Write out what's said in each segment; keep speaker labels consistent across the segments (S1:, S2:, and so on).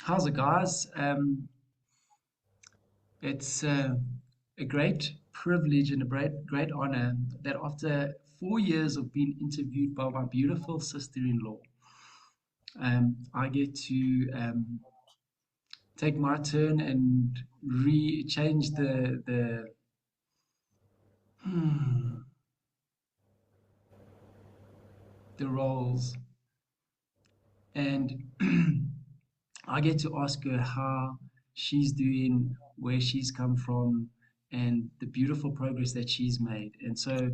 S1: How's it, guys? It's a great privilege and a great honor that after 4 years of being interviewed by my beautiful sister-in-law, I get to take my turn and change hmm, the roles, and I get to ask her how she's doing, where she's come from, and the beautiful progress that she's made. And so,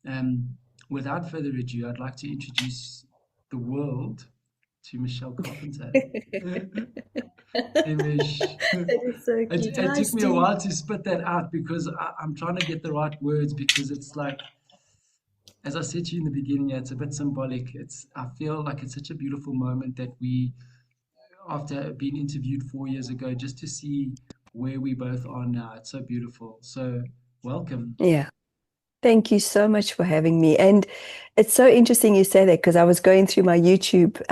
S1: um, without further ado, I'd like to introduce the world to Michelle Carpenter. Hey, Mish.
S2: That is so cute.
S1: It
S2: Hi,
S1: took me a
S2: Steve.
S1: while to spit that out because I'm trying to get the right words because it's like, as I said to you in the beginning, yeah, it's a bit symbolic. I feel like it's such a beautiful moment that after being interviewed 4 years ago, just to see where we both are now. It's so beautiful. So, welcome.
S2: Yeah, thank you so much for having me. And it's so interesting you say that because I was going through my YouTube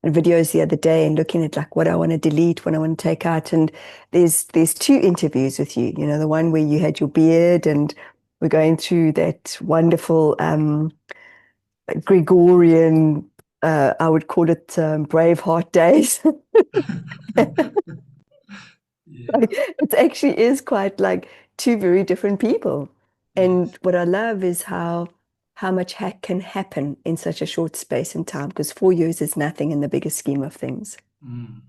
S2: videos the other day and looking at like what I want to delete, what I want to take out. And there's two interviews with you. You know, the one where you had your beard and we're going through that wonderful Gregorian, I would call it Braveheart days.
S1: Yeah.
S2: Like, it actually is quite like two very different people.
S1: Yes.
S2: And what I love is how much hack can happen in such a short space and time, because 4 years is nothing in the bigger scheme of things.
S1: Mm.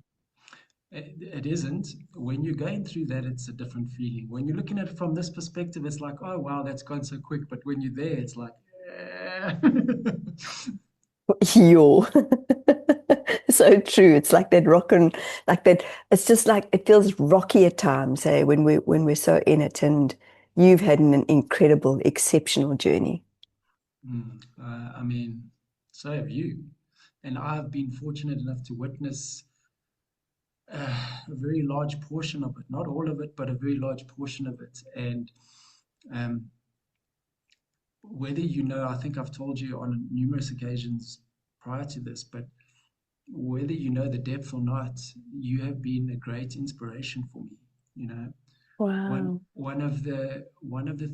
S1: It isn't. When you're going through that, it's a different feeling. When you're looking at it from this perspective, it's like, oh, wow, that's gone so quick. But when you're there, it's like, eh.
S2: Yo. So true. It's like that rock and like that. It's just like it feels rocky at times, hey, when we're so in it. And you've had an incredible, exceptional journey.
S1: I mean, so have you. And I've been fortunate enough to witness a very large portion of it, not all of it, but a very large portion of it. And um, whether you know, I think I've told you on numerous occasions prior to this, but whether you know the depth or not, you have been a great inspiration for me. You know,
S2: Wow.
S1: one of the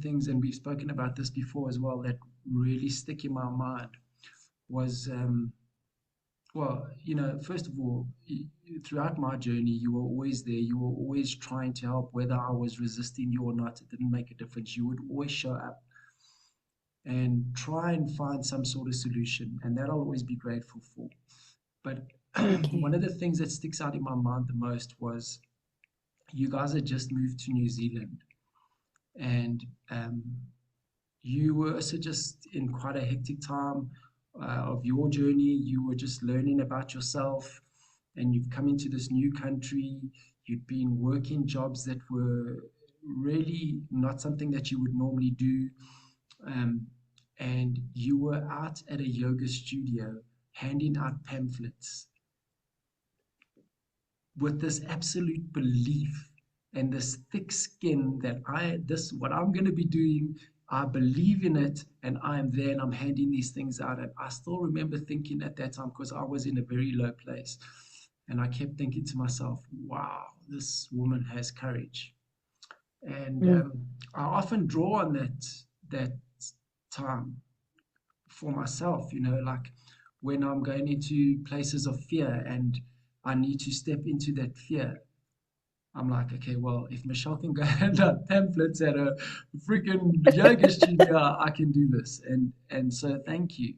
S1: things, and we've spoken about this before as well, that really stick in my mind was well, first of all, throughout my journey, you were always there. You were always trying to help, whether I was resisting you or not. It didn't make a difference. You would always show up and try and find some sort of solution, and that I'll always be grateful for. But
S2: Thank you.
S1: one of the things that sticks out in my mind the most was you guys had just moved to New Zealand, and you were also just in quite a hectic time of your journey. You were just learning about yourself, and you've come into this new country. You'd been working jobs that were really not something that you would normally do. Um, and you were out at a yoga studio handing out pamphlets with this absolute belief and this thick skin that what I'm going to be doing, I believe in it, and I am there and I'm handing these things out. And I still remember thinking at that time, because I was in a very low place, and I kept thinking to myself, wow, this woman has courage. And
S2: Mm.
S1: I often draw on that time for myself, like when I'm going into places of fear and I need to step into that fear. I'm like, okay, well, if Michelle can go hand out pamphlets at a freaking yoga studio, I can do this. And so thank you.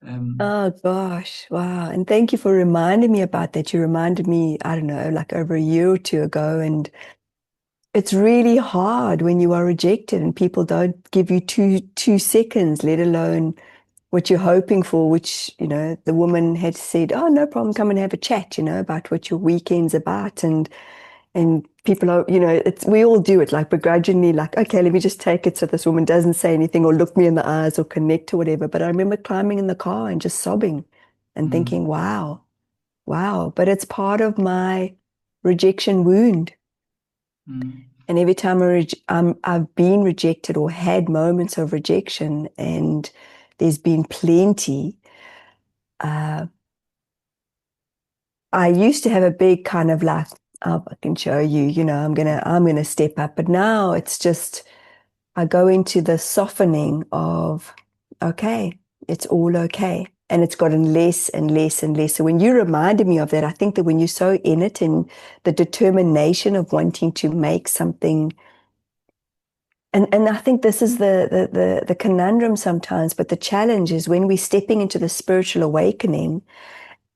S1: Um,
S2: Oh gosh, wow. And thank you for reminding me about that. You reminded me, I don't know, like over a year or two ago. And it's really hard when you are rejected and people don't give you two seconds, let alone what you're hoping for, which, the woman had said, oh, no problem, come and have a chat, about what your weekend's about. And people are, we all do it like begrudgingly, like, okay, let me just take it so this woman doesn't say anything or look me in the eyes or connect or whatever. But I remember climbing in the car and just sobbing and
S1: mm,
S2: thinking, wow, wow. But it's part of my rejection wound.
S1: mm,
S2: And every time I've been rejected or had moments of rejection, and there's been plenty, uh, I used to have a big kind of like, oh, I can show you, I'm gonna step up. But now it's just I go into the softening of, okay, it's all okay. And it's gotten less and less and less. So when you reminded me of that, I think that when you're so in it and the determination of wanting to make something, and I think this is the conundrum sometimes, but the challenge is when we're stepping into the spiritual awakening,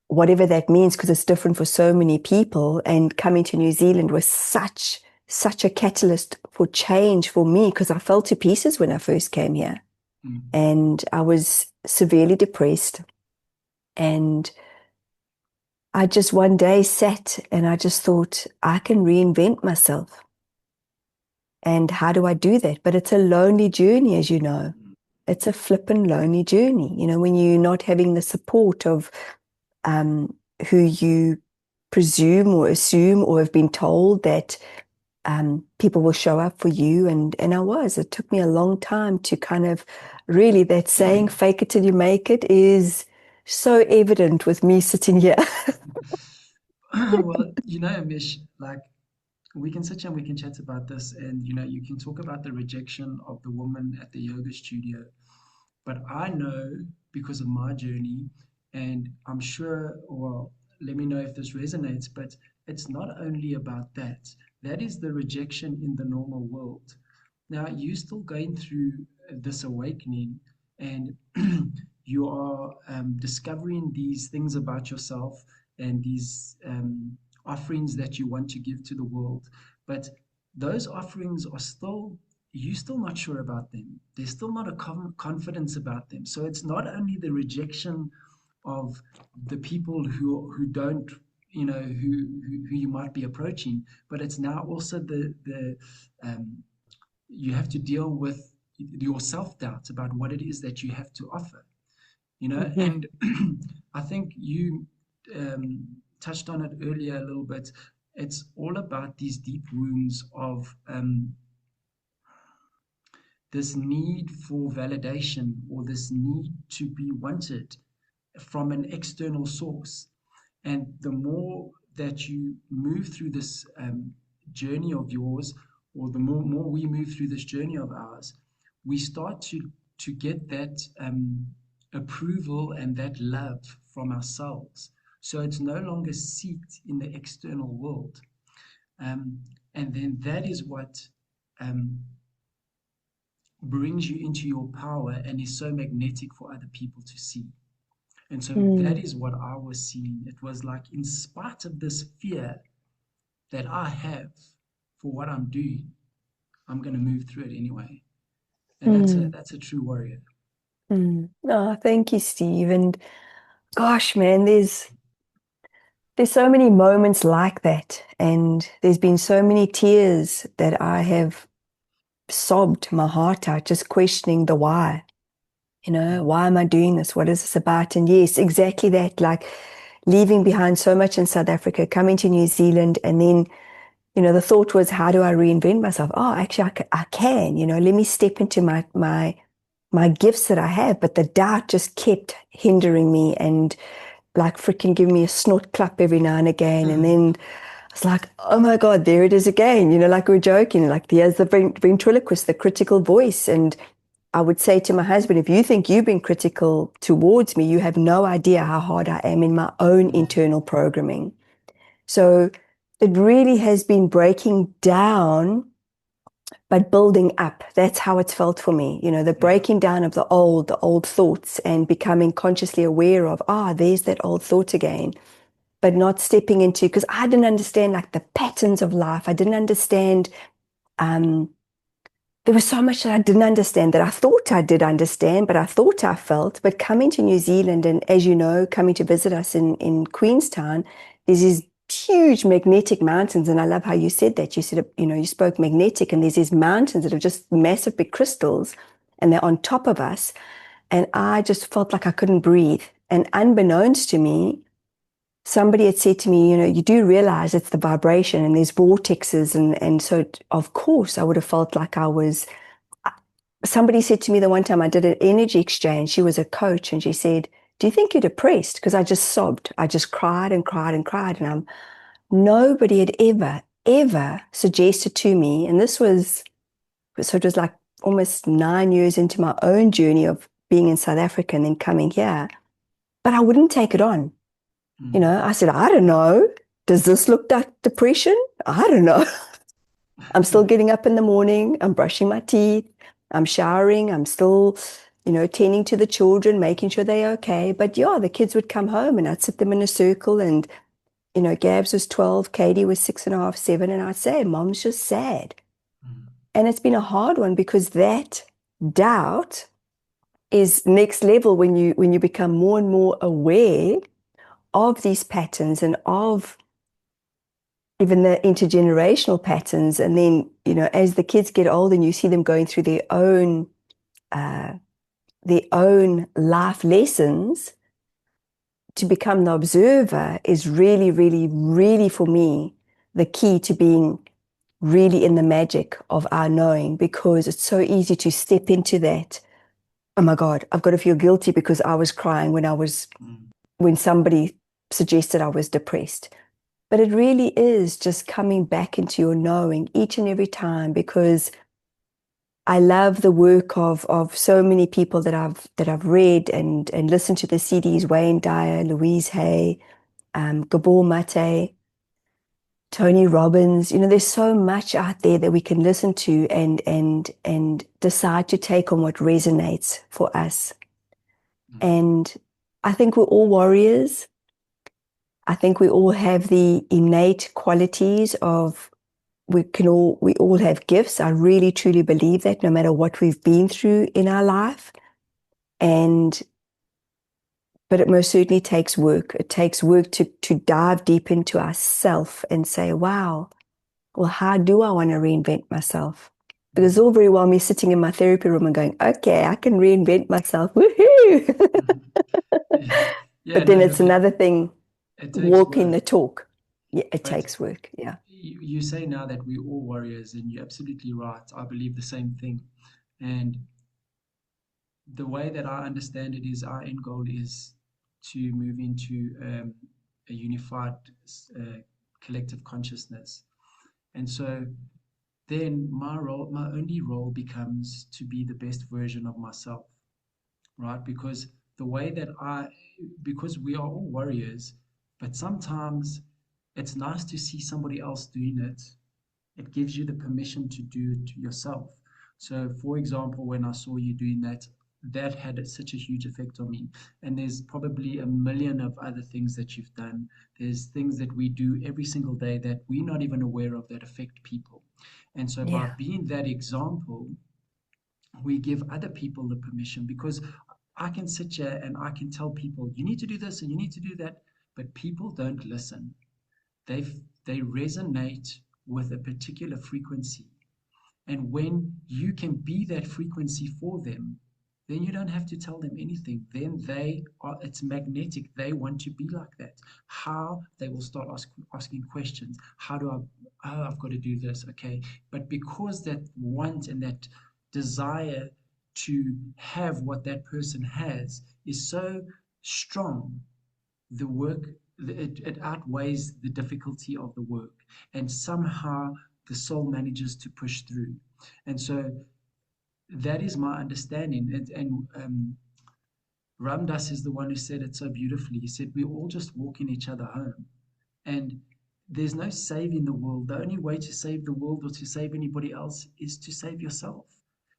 S2: whatever that means, because it's different for so many people, and coming to New Zealand was such a catalyst for change for me because I fell to pieces when I first came here.
S1: Mm.
S2: And I was severely depressed. And I just one day sat and I just thought, I can reinvent myself. And how do I do that? But it's a lonely journey, as you know. It's a flippin' lonely journey, when you're not having the support of who you presume or assume or have been told that people will show up for you. And I was. It took me a long time to kind of really, that saying, fake it till you make it, is so evident with me sitting here.
S1: Well, Mish, like we can sit here and we can chat about this, and you can talk about the rejection of the woman at the yoga studio. But I know because of my journey, and I'm sure, well, let me know if this resonates, but it's not only about that. That is the rejection in the normal world. Now, you're still going through this awakening, and you are discovering these things about yourself and these offerings that you want to give to the world. But those offerings are still, you're still not sure about them. There's still not a confidence about them. So it's not only the rejection of the people who don't, who you might be approaching, but it's now also the you have to deal with your self-doubt about what it is that you have to offer,
S2: Mhm.
S1: and I think you touched on it earlier a little bit. It's all about these deep wounds of this need for validation, or this need to be wanted from an external source. And the more that you move through this journey of yours, or the more we move through this journey of ours, we start to get that approval and that love from ourselves. So it's no longer seeked in the external world. Um, and then that is what um, brings you into your power and is so magnetic for other people to see. And so that
S2: Mm,
S1: is what I was seeing. It was like, in spite of this fear that I have for what I'm doing, I'm going to move through it anyway. And
S2: mm,
S1: that's a true warrior.
S2: mm. Oh, thank you, Steve. And gosh, man, there's so many moments like that. And there's been so many tears that I have sobbed my heart out, just questioning the why. Why am I doing this? What is this about? And yes, exactly that, like leaving behind so much in South Africa, coming to New Zealand, and then, the thought was, how do I reinvent myself? Oh, actually, I can, let me step into my gifts that I have. But the doubt just kept hindering me and like freaking giving me a snort clap every now and again. And then I was like, oh my God, there it is again. Like we're joking, like there's the ventriloquist, the critical voice. And I would say to my husband, if you think you've been critical towards me, you have no idea how hard I am in my own internal programming. So it really has been breaking down, but building up. That's how it's felt for me. The
S1: Yeah.
S2: breaking down of the old thoughts and becoming consciously aware of, there's that old thought again, but not stepping into, because I didn't understand like the patterns of life. I didn't understand um, there was so much that I didn't understand that I thought I did understand, but I thought I felt. But coming to New Zealand, and as you know, coming to visit us in Queenstown, there's these huge magnetic mountains. And I love how you said that. You said, you spoke magnetic, and there's these mountains that are just massive big crystals, and they're on top of us. And I just felt like I couldn't breathe. And unbeknownst to me, somebody had said to me, you do realize it's the vibration and there's vortexes. And so, of course, I would have felt like I was. Somebody said to me the one time I did an energy exchange, she was a coach, and she said, do you think you're depressed? Because I just sobbed. I just cried and cried and cried. And nobody had ever suggested to me, and so it was like almost 9 years into my own journey of being in South Africa and then coming here, but I wouldn't take it on.
S1: mm.
S2: I said, I don't know. Does this look like depression? I don't know. I'm still getting up in the morning. I'm brushing my teeth. I'm showering. I'm still, tending to the children, making sure they're okay. But yeah, the kids would come home and I'd sit them in a circle and, Gabs was 12, Katie was 6.5, 7, and I'd say, Mom's just sad.
S1: Mm,
S2: And it's been a hard one because that doubt is next level when you become more and more aware of these patterns and of even the intergenerational patterns. And then, as the kids get older and you see them going through uh, their own life lessons, to become the observer is really, really, really for me the key to being really in the magic of our knowing, because it's so easy to step into that. Oh my God, I've got to feel guilty because I was crying
S1: mm,
S2: when somebody suggested I was depressed. But it really is just coming back into your knowing each and every time, because I love the work of so many people that I've read and listened to the CDs, Wayne Dyer, Louise Hay, Gabor Mate, Tony Robbins. There's so much out there that we can listen to and decide to take on what resonates for us.
S1: mm,
S2: And I think we're all warriors. I think we all have the innate qualities of we all have gifts. I really truly believe that no matter what we've been through in our life. And but it most certainly takes work. It takes work to dive deep into ourself and say, wow, well, how do I want to reinvent myself? Because it's
S1: mm,
S2: all very well me sitting in my therapy room and going, okay, I can reinvent myself. Woohoo!
S1: mm. Yeah, yeah,
S2: But then
S1: no,
S2: it's
S1: look,
S2: another thing,
S1: it takes
S2: walking
S1: work.
S2: the talk. Yeah, it
S1: But
S2: takes work. Yeah.
S1: you say now that we're all warriors, and you're absolutely right. I believe the same thing. And the way that I understand it is our end goal is to move into a unified uh, collective consciousness. And so then my only role becomes to be the best version of myself, right? Because the way that because we are all warriors, but sometimes it's nice to see somebody else doing it. It gives you the permission to do it yourself. So, for example, when I saw you doing that, that had such a huge effect on me. And there's probably a million of other things that you've done. There's things that we do every single day that we're not even aware of that affect people. And so, by
S2: Yeah.
S1: being that example, we give other people the permission, because I can sit here and I can tell people, you need to do this and you need to do that, but people don't listen. They they resonate with a particular frequency. And when you can be that frequency for them, then you don't have to tell them anything. Then it's magnetic. They want to be like that. How? They will start asking questions. How do I, oh, I've got to do this. Okay. But because that want and that desire to have what that person has is so strong, the work, it outweighs the difficulty of the work, and somehow the soul manages to push through. And so that is my understanding. And Ramdas is the one who said it so beautifully. He said, we're all just walking each other home. And there's no saving the world. The only way to save the world or to save anybody else is to save yourself.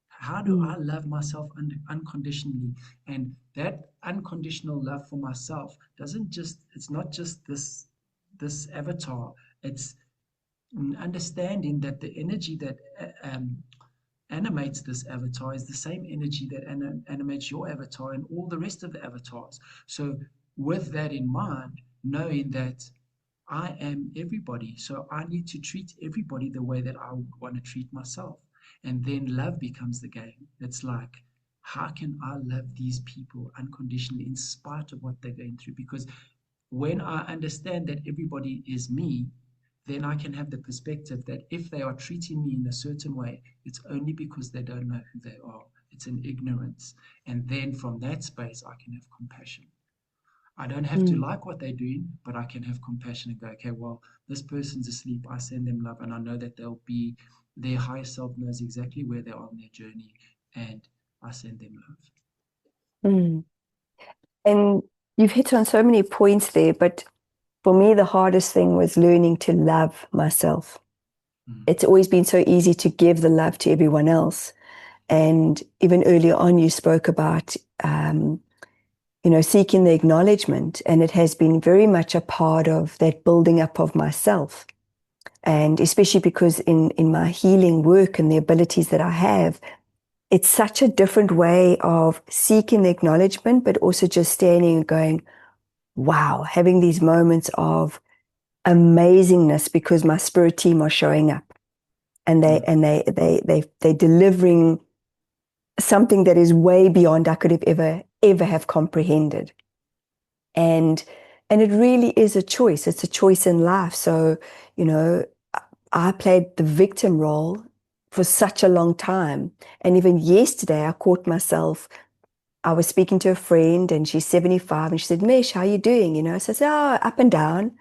S1: How do
S2: Mm.
S1: I love myself unconditionally? And that unconditional love for myself it's not just this avatar. It's understanding that the energy that animates this avatar is the same energy that animates your avatar and all the rest of the avatars. So, with that in mind, knowing that I am everybody, so I need to treat everybody the way that I would want to treat myself. And then love becomes the game. It's like, how can I love these people unconditionally in spite of what they're going through? Because when I understand that everybody is me, then I can have the perspective that if they are treating me in a certain way, it's only because they don't know who they are. It's an ignorance. And then from that space, I can have compassion. I don't have to
S2: Mm,
S1: like what they're doing, but I can have compassion and go, okay, well, this person's asleep. I send them love, and I know that they'll be, their higher self knows exactly where they are on their journey, and I send them love.
S2: mm. And you've hit on so many points there, but for me, the hardest thing was learning to love myself.
S1: Mm,
S2: It's always been so easy to give the love to everyone else. And even earlier on, you spoke about, seeking the acknowledgement. And it has been very much a part of that building up of myself. And especially because in my healing work and the abilities that I have, it's such a different way of seeking the acknowledgement, but also just standing and going, wow, having these moments of amazingness because my spirit team are showing up and they
S1: mm,
S2: and they're delivering something that is way beyond I could have ever have comprehended. And and it really is a choice. It's a choice in life. So, you know, I played the victim role for such a long time. And even yesterday I caught myself. I was speaking to a friend and she's 75 and she said, Mish, how are you doing? So I said, oh, up and down.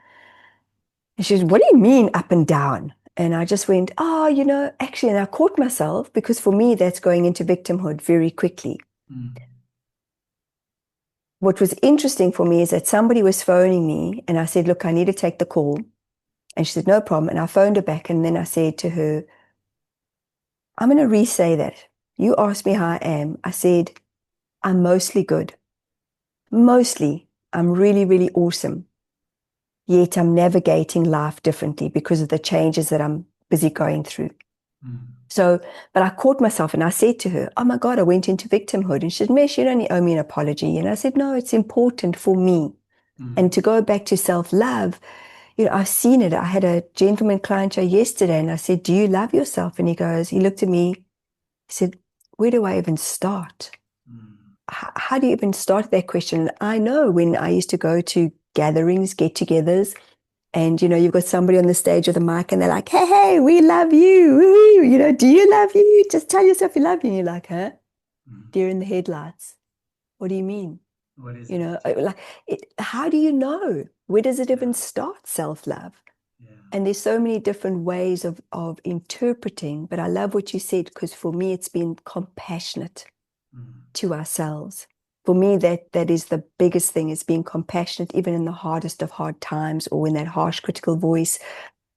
S2: And she said, what do you mean up and down? And I just went, oh, actually, and I caught myself because for me, that's going into victimhood very quickly.
S1: mm,
S2: What was interesting for me is that somebody was phoning me and I said, look, I need to take the call. And she said, no problem. And I phoned her back and then I said to her, I'm going to re-say that. You asked me how I am. I said, I'm mostly good. Mostly, I'm really, really awesome. Yet I'm navigating life differently because of the changes that I'm busy going through.
S1: mm,
S2: So, but I caught myself and I said to her, oh my God, I went into victimhood. And she said, Mish, you don't owe me an apology. And I said, no, it's important for me.
S1: mm,
S2: And to go back to self-love, I've seen it. I had a gentleman client yesterday and I said, do you love yourself? And he looked at me, he said, where do I even start?
S1: mm,
S2: How do you even start that question? And I know when I used to go to gatherings, get-togethers, and you've got somebody on the stage with a mic and they're like, hey, hey, we love you. Woo-hoo. Do you love you? Just tell yourself you love you. And you're like, huh?
S1: mm.
S2: Deer in the headlights. What do you mean?
S1: What is that?
S2: Like, how do you know? Where does it
S1: Yeah,
S2: even start, self-love?
S1: yeah,
S2: And there's so many different ways of interpreting, but I love what you said because for me, it's been compassionate
S1: mm,
S2: to ourselves. For me, that is the biggest thing is being compassionate, even in the hardest of hard times or in that harsh, critical voice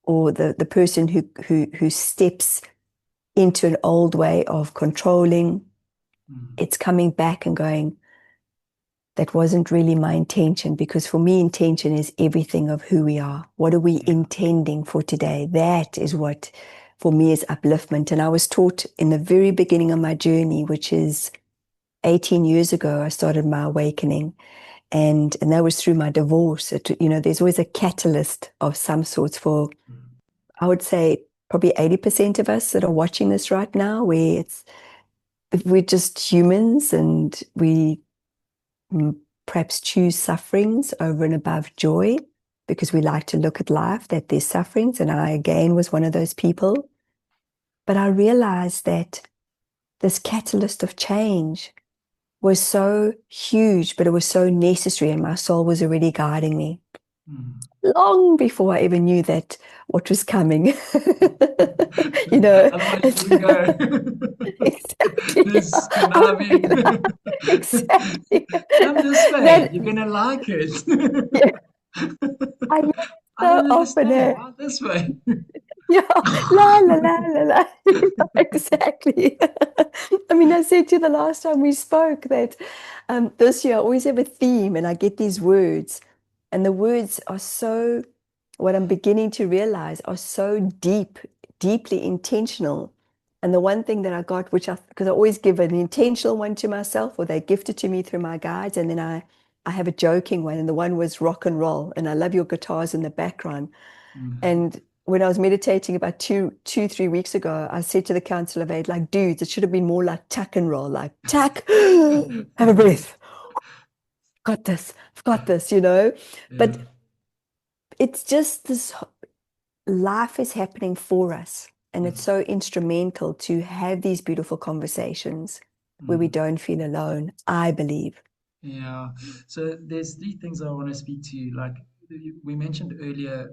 S2: or the person who steps into an old way of controlling.
S1: mm,
S2: It's coming back and going, that wasn't really my intention because for me, intention is everything of who we are. What are we
S1: yeah,
S2: intending for today? That is what for me is upliftment. And I was taught in the very beginning of my journey, which is 18 years ago, I started my awakening. And that was through my divorce. There's always a catalyst of some sorts for,
S1: mm,
S2: I would say, probably 80% of us that are watching this right now, where we're just humans and we perhaps choose sufferings over and above joy because we like to look at life that there's sufferings. And I, again, was one of those people. But I realized that this catalyst of change was so huge, but it was so necessary. And my soul was already guiding me
S1: mm.
S2: long before I even knew that what was coming. you know,
S1: Otherwise, you wouldn't
S2: it's-
S1: go.
S2: exactly.
S1: This conniving.
S2: Exactly.
S1: Come this way.
S2: That,
S1: You're gonna like it.
S2: yeah, I hear it
S1: I
S2: so
S1: don't
S2: often.
S1: understand. Why this way?
S2: Yeah, la la la la la. Exactly. I mean, I said to you the last time we spoke that this year I always have a theme and I get these words, and the words are so, what I'm beginning to realize are so deep, deeply intentional. And the one thing that I got, because I always give an intentional one to myself, or they gift it to me through my guides, and then I have a joking one, and the one was rock and roll, and I love your guitars in the background.
S1: Mm.
S2: And when I was meditating about 3 weeks ago, I said to the council of eight, like, dudes, it should have been more like tuck and roll, like tuck, have a breath, got this, I've got this.
S1: Yeah.
S2: But it's just this life is happening for us. And it's
S1: Mm.
S2: so instrumental to have these beautiful conversations where we
S1: Mm.
S2: don't feel alone, I believe.
S1: Yeah. So there's three things I want to speak to you. Like we mentioned earlier,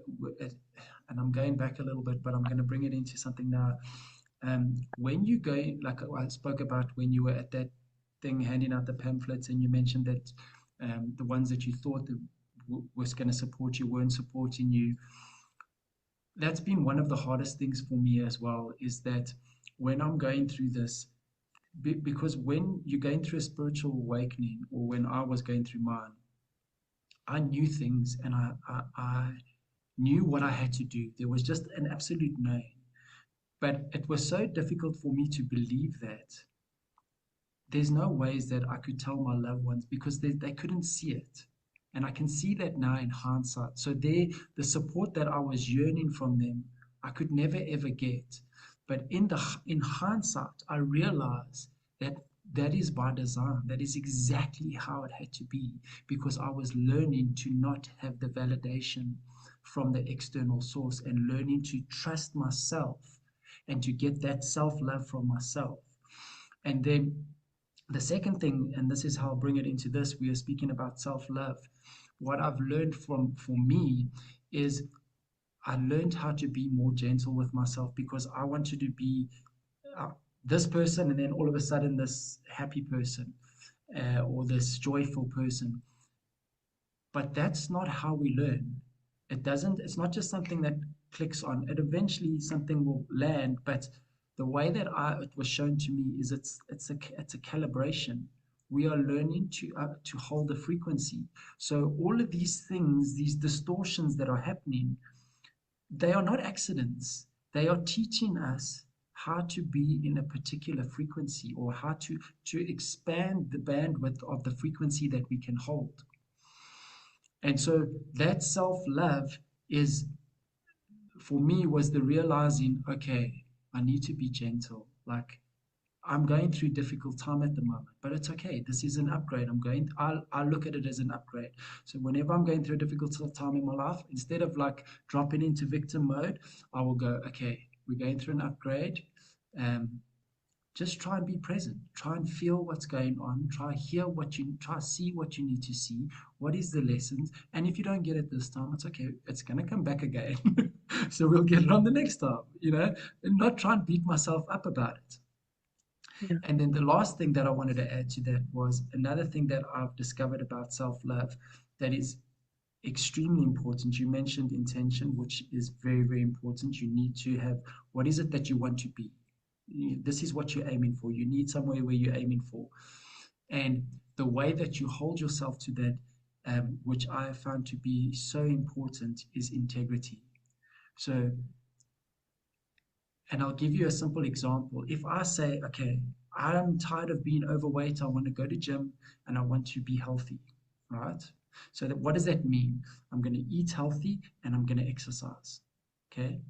S1: and I'm going back a little bit, but I'm going to bring it into something now. When you go, like I spoke about when you were at that thing handing out the pamphlets, and you mentioned that the ones that you thought that was going to support you weren't supporting you. That's been one of the hardest things for me as well, is that when I'm going through this, because when you're going through a spiritual awakening, or when I was going through mine, I knew things, and I knew what I had to do. There was just an absolute knowing. But it was so difficult for me to believe that there's no ways that I could tell my loved ones, because they couldn't see it. And I can see that now in hindsight. So the support that I was yearning from them, I could never ever get. But in hindsight, I realized that that is by design. That is exactly how it had to be, because I was learning to not have the validation from the external source, and learning to trust myself, and to get that self love from myself. And then the second thing, and this is how I'll bring it into this, we are speaking about self-love. What I've learned from for me is I learned how to be more gentle with myself, because I wanted to be uh, this person, and then all of a sudden this happy person, or this joyful person. But that's not how we learn. It's not just something that clicks on. It eventually something will land, but the way that it was shown to me is it's a calibration. We are learning to hold a frequency. So all of these things, these distortions that are happening, they are not accidents. They are teaching us how to be in a particular frequency, or how to expand the bandwidth of the frequency that we can hold. And so that self love is, for me, was the realizing, okay, I need to be gentle. Like, I'm going through a difficult time at the moment, but it's okay. This is an upgrade. I look at it as an upgrade. So whenever I'm going through a difficult time in my life, instead of like dropping into victim mode, I will go, okay, we're going through an upgrade. Um, just try and be present. Try and feel what's going on. Try see what you need to see. What is the lessons? And if you don't get it this time, it's okay. It's gonna come back again. So we'll get it on the next time, and not try and beat myself up about it.
S2: Yeah.
S1: And then the last thing that I wanted to add to that was another thing that I've discovered about self-love that is extremely important. You mentioned intention, which is very, very important. You need to have, what is it that you want to be? This is what you're aiming for. You need somewhere where you're aiming for. And the way that you hold yourself to that, which I have found to be so important, is integrity. So, and I'll give you a simple example. If I say, okay, I'm tired of being overweight, I want to go to gym and I want to be healthy, right? So what does that mean? I'm going to eat healthy and I'm going to exercise. Okay.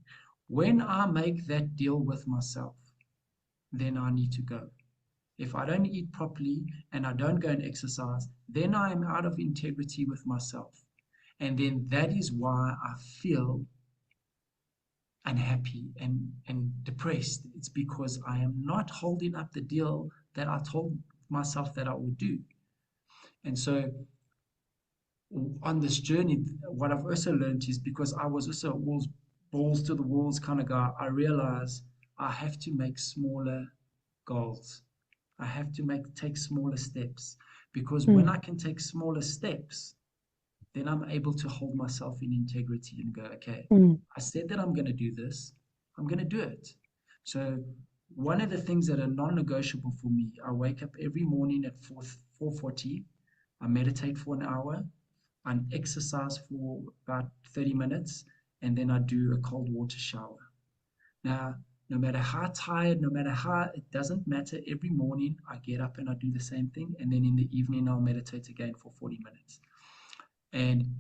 S1: When I make that deal with myself, then I need to go. If I don't eat properly and I don't go and exercise, then I am out of integrity with myself. And then that is why I feel unhappy and depressed. It's because I am not holding up the deal that I told myself that I would do. And so on this journey, what I've also learned is, because I was also a balls to the walls kind of guy, I realized I have to make smaller goals. I have to take smaller steps, because when
S2: Mm.
S1: I can take smaller steps, then I'm able to hold myself in integrity and go, okay,
S2: Mm.
S1: I said that I'm going to do this, I'm going to do it. So one of the things that are non-negotiable for me, I wake up every morning at 4:40, I meditate for an hour, I exercise for about 30 minutes, and then I do a cold water shower. Now, no matter how tired, no matter how, it doesn't matter. Every morning I get up and I do the same thing. And then in the evening, I'll meditate again for 40 minutes. And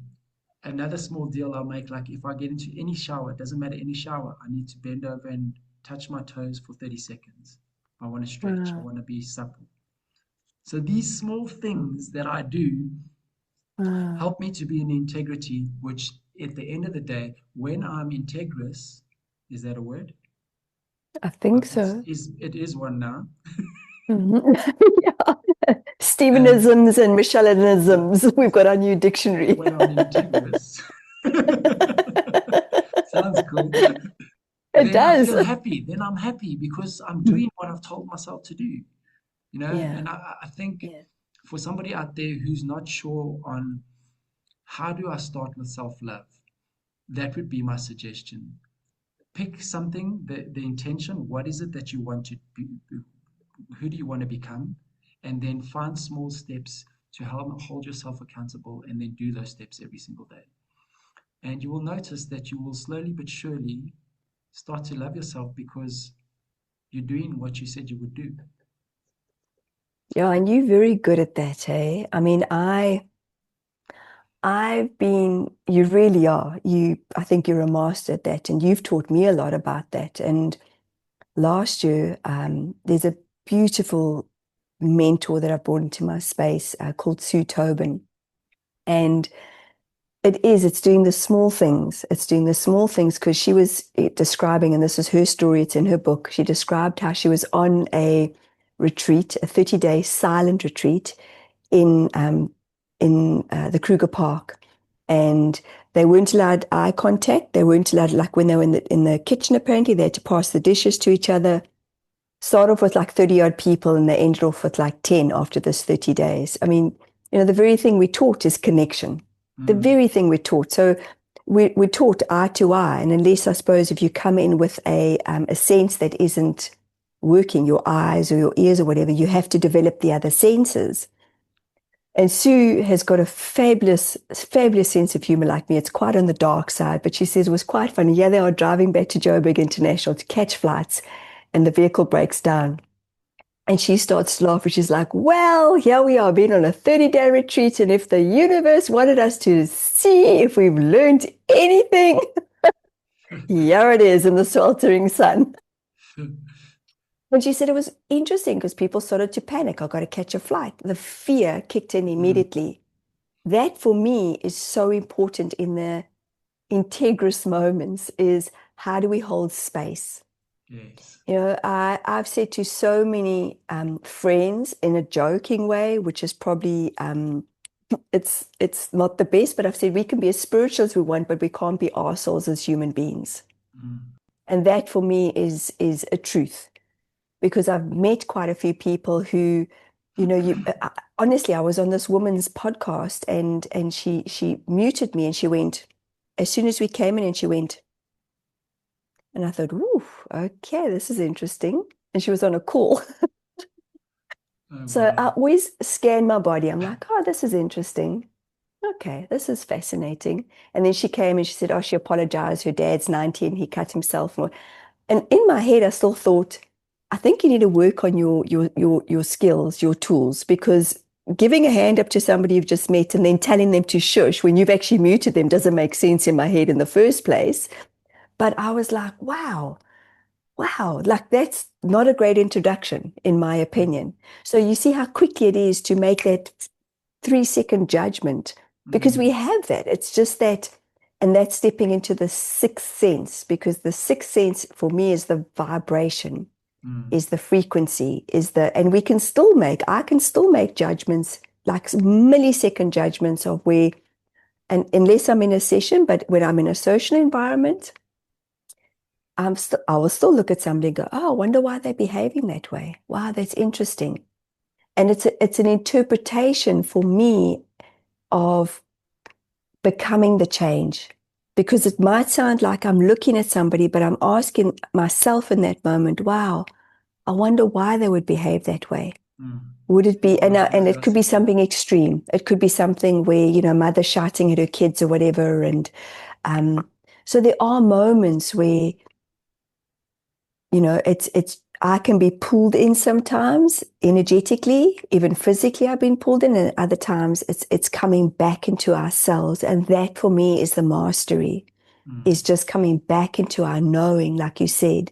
S1: another small deal I'll make, like if I get into any shower, it doesn't matter any shower, I need to bend over and touch my toes for 30 seconds. I want to stretch, I
S2: Wow.
S1: want to be supple. So these small things that I do
S2: Wow.
S1: help me to be in integrity, which at the end of the day, when I'm integrous, is that a word?
S2: I think so.
S1: It is one now.
S2: Mhm. Yeah.
S1: Um,
S2: Stevenisms and Michelleanisms. We've got our new dictionary.
S1: well, integrous. Sounds cool.
S2: It
S1: Then I
S2: does.
S1: feel happy. Then I'm happy because I'm doing what I've told myself to do, you know?
S2: Yeah,
S1: And I think
S2: yeah.
S1: for somebody out there who's not sure on how do I start with self-love, that would be my suggestion. Pick something, the intention, what is it that you want to be, who do you want to become? And then find small steps to help hold yourself accountable and then do those steps every single day. And you will notice that you will slowly but surely start to love yourself because you're doing what you said you would do.
S2: Yeah, and you're very good at that, hey? I mean, you really are. I think you're a master at that, and you've taught me a lot about that. And last year, there's a beautiful mentor that I brought into my space called Sue Tobin. And it's doing the small things. It's doing the small things because she was describing, and this is her story, it's in her book. She described how she was on a retreat, a 30-day silent retreat in the Kruger Park. And they weren't allowed eye contact. They weren't allowed, like when they were in the kitchen, apparently, they had to pass the dishes to each other. Start off with like 30 odd people and they ended off with like 10 after this 30 days. I mean, the very thing we taught is connection. The
S1: Mm,
S2: very thing we're taught. So we're taught eye to eye. And unless, I suppose, if you come in with a sense that isn't working, your eyes or your ears or whatever, you have to develop the other senses. And Sue has got a fabulous, fabulous sense of humor like me. It's quite on the dark side, but she says it was quite funny. Yeah, they are driving back to Joburg International to catch flights, and the vehicle breaks down. And she starts laughing. She's like, well, here we are being on a 30-day retreat. And if the universe wanted us to see if we've learned anything, here it is in the sweltering sun. And she said it was interesting because people started to panic. I got to catch a flight. The fear kicked in
S1: mm,
S2: immediately. That for me is so important in the integrous moments is how do we hold space?
S1: yes.
S2: I've said to so many friends in a joking way, which is probably it's not the best, but I've said we can be as spiritual as we want, but we can't be ourselves as human beings.
S1: Mm,
S2: And that for me is a truth because I've met quite a few people who, honestly, I was on this woman's podcast and she muted me and she went, as soon as we came in and she went, and I thought, ooh, okay, this is interesting. And she was on a call.
S1: oh,
S2: So I
S1: wow.
S2: always scan my body. I'm like, oh, this is interesting. Okay, this is fascinating. And then she came and she said, oh, she apologized. Her dad's 90 and he cut himself. And in my head, I still thought, I think you need to work on your skills, your tools, because giving a hand up to somebody you've just met and then telling them to shush when you've actually muted them doesn't make sense in my head in the first place. But I was like, wow, like that's not a great introduction, in my opinion. So you see how quickly it is to make that 3-second judgment because
S1: Mm,
S2: we have that. It's just that, and that's stepping into the sixth sense because the sixth sense for me is the vibration,
S1: mm,
S2: is the frequency, and I can still make judgments like millisecond judgments of where, and unless I'm in a session, but when I'm in a social environment, I will still look at somebody and go, oh, I wonder why they're behaving that way. Wow, that's interesting. And it's an interpretation for me of becoming the change. Because it might sound like I'm looking at somebody, but I'm asking myself in that moment, wow, I wonder why they would behave that way.
S1: mm.
S2: Would it be,
S1: Out of
S2: and it could be
S1: curiosity.
S2: something extreme. It could be something where, mother shouting at her kids or whatever. And so there are moments where it's I can be pulled in sometimes energetically, even physically I've been pulled in, and other times it's coming back into ourselves. And that for me is the mastery,
S1: Mm,
S2: is just coming back into our knowing, like you said.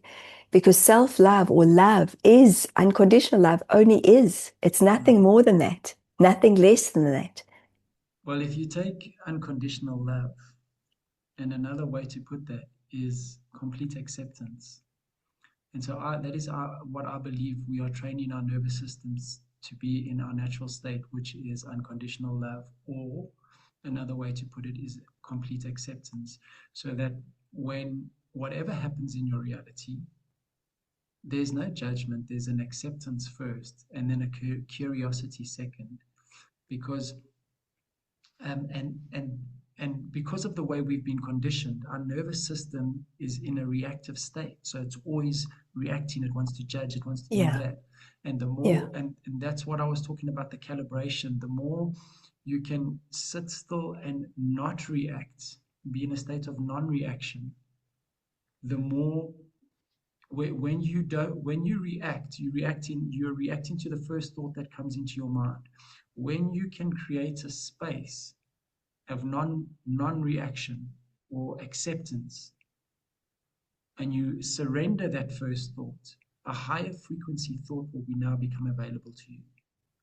S2: Because self-love or love is unconditional love only is. It's
S1: mm.
S2: nothing more than that, nothing less than that.
S1: Well, if you take unconditional love, and another way to put that is complete acceptance. And so that is what I believe we are training our nervous systems to be in our natural state, which is unconditional love, or another way to put it is complete acceptance. So that when whatever happens in your reality, there's no judgment, there's an acceptance first, and then a curiosity second. Because um, and and and because of the way we've been conditioned, our nervous system is in a reactive state. So it's always reacting. It wants to judge. It wants to do
S2: Yeah.
S1: that. And the
S2: Yeah.
S1: more, and that's what I was talking about, the calibration. The more you can sit still and not react, be in a state of non-reaction, the more when you don't, when you react, you're reacting to the first thought that comes into your mind. When you can create a space of non-reaction or acceptance, and you surrender that first thought, a higher frequency thought will be now become available to you.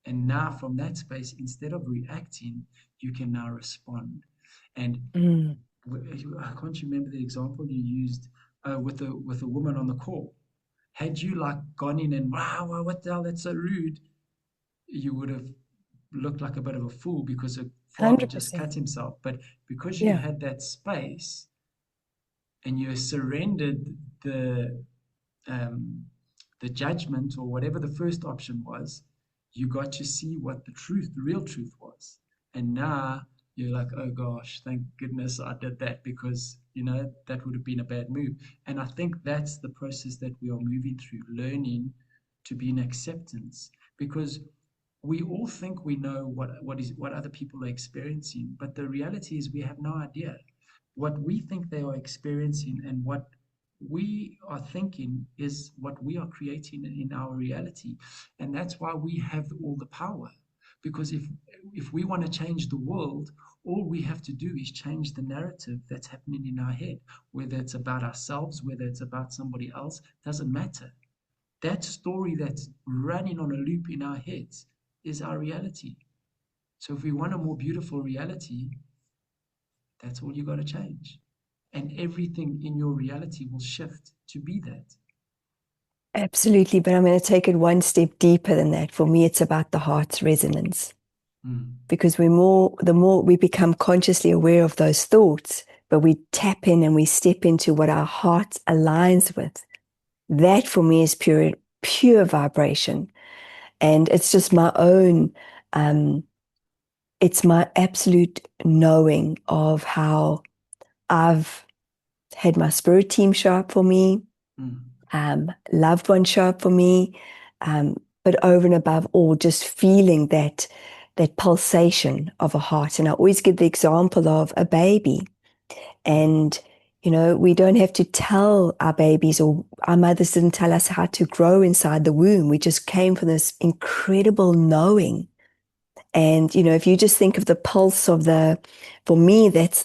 S1: And now from that space, instead of reacting, you can now respond. And
S2: Mm.
S1: I can't remember the example you used with a woman on the call. Had you like gone in and wow, what the hell, that's so rude, you would have looked like a bit of a fool because her father just
S2: 100%.
S1: cut himself. But because you
S2: Yeah.
S1: had that space and you surrendered the um, the judgment or whatever the first option was, you got to see what the truth, the real truth was. And now you're like, oh gosh, thank goodness I did that because, that would have been a bad move. And I think that's the process that we are moving through, learning to be in acceptance because we all think we know what other people are experiencing, but the reality is we have no idea. What we think they are experiencing and what we are thinking is what we are creating in our reality. And that's why we have all the power. Because if we want to change the world, all we have to do is change the narrative that's happening in our head, whether it's about ourselves, whether it's about somebody else, doesn't matter. That story that's running on a loop in our heads is our reality. So if we want a more beautiful reality, that's all you got to change. And everything in your reality will shift to be that.
S2: Absolutely. But I'm going to take it one step deeper than that. For me, it's about the heart's resonance.
S1: Mm,
S2: Because the more we become consciously aware of those thoughts, but we tap in and we step into what our heart aligns with, that for me is pure vibration. And it's just my own, um, it's my absolute knowing of how I've had my spirit team show up for me,
S1: mm,
S2: loved ones show up for me, um, but over and above all, just feeling that pulsation of a heart. And I always give the example of a baby. And, we don't have to tell our babies or our mothers didn't tell us how to grow inside the womb. We just came from this incredible knowing. And, if you just think of the pulse of for me, that's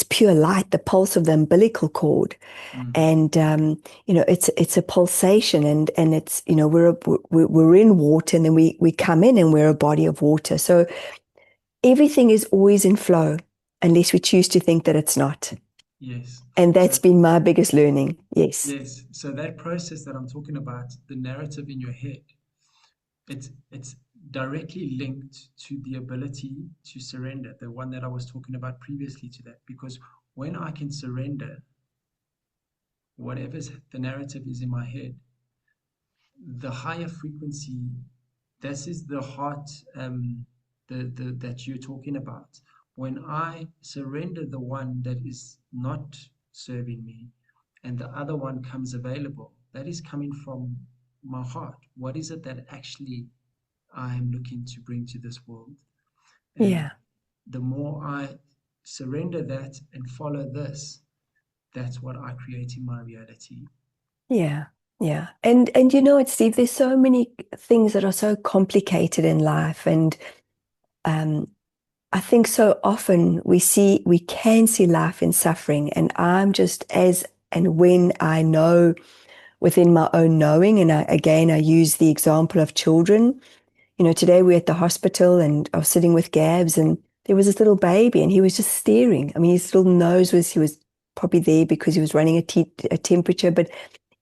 S2: pure light, the pulse of the umbilical cord.
S1: mm.
S2: And, it's a pulsation and it's, we're in water and then we come in and we're a body of water. So everything is always in flow unless we choose to think that it's not.
S1: Yes.
S2: And that's
S1: So,
S2: been my biggest learning. Yes.
S1: yes. So that process that I'm talking about, the narrative in your head, it's directly linked to the ability to surrender, the one that I was talking about previously to that. Because when I can surrender whatever the narrative is in my head, the higher frequency, this is the heart that you're talking about. When I surrender the one that is not serving me and the other one comes available, that is coming from my heart. What is it that actually I am looking to bring to this world? And
S2: Yeah.
S1: the more I surrender that and follow this, that's what I create in my reality.
S2: Yeah. Yeah. And you know what, Steve, there's so many things that are so complicated in life. And um, I think so often we can see life in suffering. And I'm just as and when I know within my own knowing, and I use the example of children. Today we're at the hospital and I was sitting with Gabs and there was this little baby and he was just staring. I mean, his little nose he was probably there because he was running a temperature, but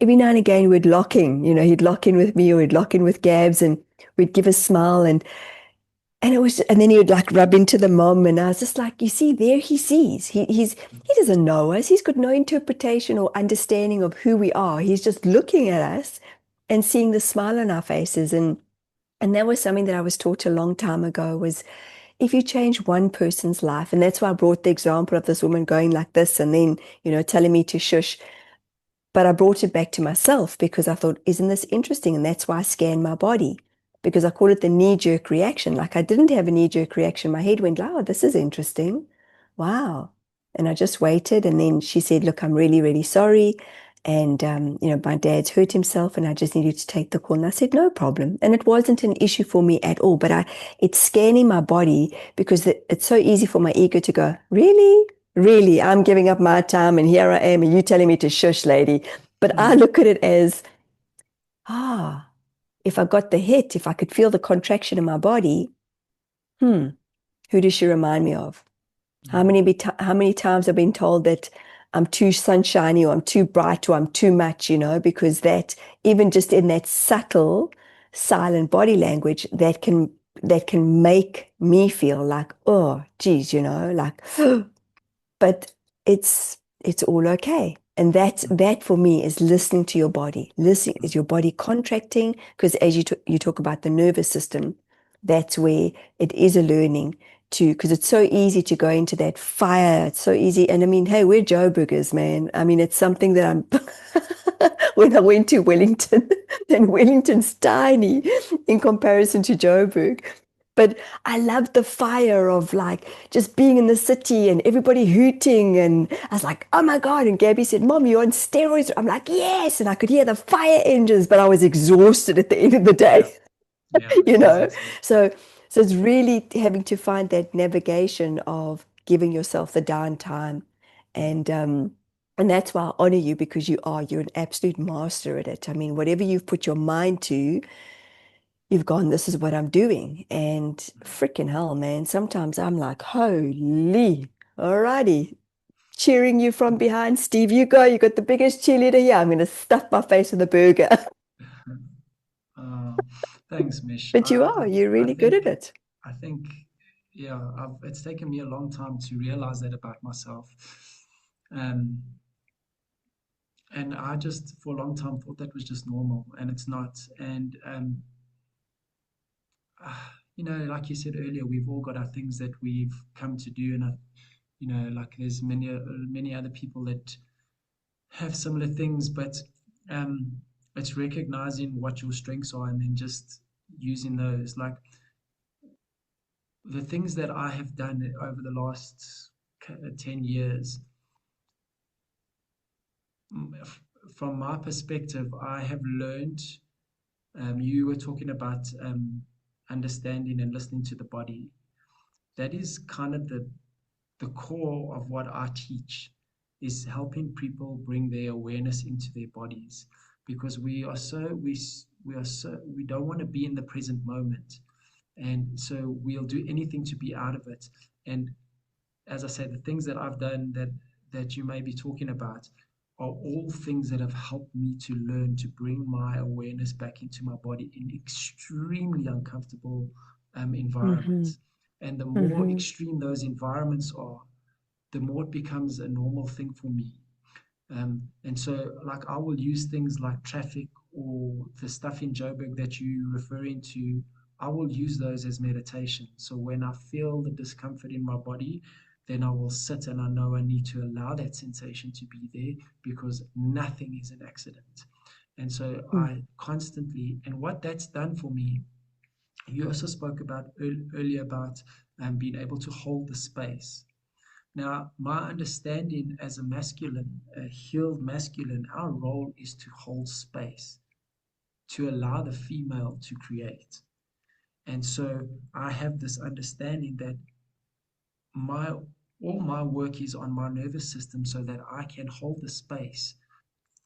S2: every now and again he'd lock in with me or he'd lock in with Gabs and we'd give a smile and it was, and then he would like rub into the mom, and I was just like, you see, there he sees. He doesn't know us. He's got no interpretation or understanding of who we are. He's just looking at us and seeing the smile on our faces. And that was something that I was taught a long time ago was if you change one person's life, and that's why I brought the example of this woman going like this and then, telling me to shush. But I brought it back to myself because I thought, isn't this interesting? And that's why I scanned my body because I call it the knee-jerk reaction. Like I didn't have a knee-jerk reaction. My head went, oh, this is interesting. Wow. And I just waited. And then she said, look, I'm really, really sorry. And, my dad's hurt himself and I just needed to take the call. And I said, no problem. And it wasn't an issue for me at all. But it's scanning my body because it's so easy for my ego to go, really? Really, I'm giving up my time and here I am, and you telling me to shush, lady. But I
S1: Mm,
S2: look at it as, ah, if I got the hit, if I could feel the contraction in my body, hmm, who does she remind me of?
S1: mm,
S2: How many times I've been told that I'm too sunshiny or I'm too bright or I'm too much, because that even just in that subtle, silent body language, that can make me feel like, oh, geez, like but it's all okay. And
S1: mm,
S2: that for me is listening to your body. Listening,
S1: mm,
S2: is your body contracting? Because as you talk about the nervous system, that's where it is a learning to, because it's so easy to go into that fire. It's so easy. And I mean, hey, we're Joburgers, man. I mean, it's something that I'm when I went to Wellington, and Wellington's tiny in comparison to Joburg. But I loved the fire of like just being in the city and everybody hooting. And I was like, oh my God. And Gabby said, Mom, you're on steroids. I'm like, yes. And I could hear the fire engines, but I was exhausted at the end of the
S1: yeah,
S2: day,
S1: yeah,
S2: you know?
S1: exactly.
S2: So, so it's really having to find that navigation of giving yourself the downtime. And, um, and that's why I honor you because you're an absolute master at it. I mean, whatever you've put your mind to, you've gone, this is what I'm doing. And freaking hell, man, sometimes I'm like, holy, alrighty, cheering you from behind. Steve, you go, you got the biggest cheerleader here. I'm going to stuff my face with a burger.
S1: Uh, Thanks, Mish.
S2: But you're
S1: I
S2: really good
S1: think,
S2: at it.
S1: I think, yeah, it's taken me a long time to realize that about myself. Um, and I just, for a long time, thought that was just normal, and it's not. And, like you said earlier, we've all got our things that we've come to do, and, like there's many other people that have similar things, but um, it's recognizing what your strengths are and then just using those. Like the things that I have done over the last 10 years, from my perspective, I have learned. You were talking about understanding and listening to the body. That is kind of the core of what I teach is helping people bring their awareness into their bodies because we don't want to be in the present moment, and so we'll do anything to be out of it. And as I said, the things that I've done that you may be talking about are all things that have helped me to learn to bring my awareness back into my body in extremely uncomfortable
S2: Mm-hmm.
S1: environments. And the more
S2: Mm-hmm.
S1: extreme those environments are, the more it becomes a normal thing for me. And so, like, I will use things like traffic or the stuff in Joburg that you're referring to. I will use those as meditation. So when I feel the discomfort in my body, then I will sit and I know I need to allow that sensation to be there because nothing is an accident. And so I constantly, and what that's done for me, you also spoke about earlier about being able to hold the space. Now, my understanding as a masculine, a healed masculine, our role is to hold space, to allow the female to create. And so I have this understanding that my all my work is on my nervous system so that I can hold the space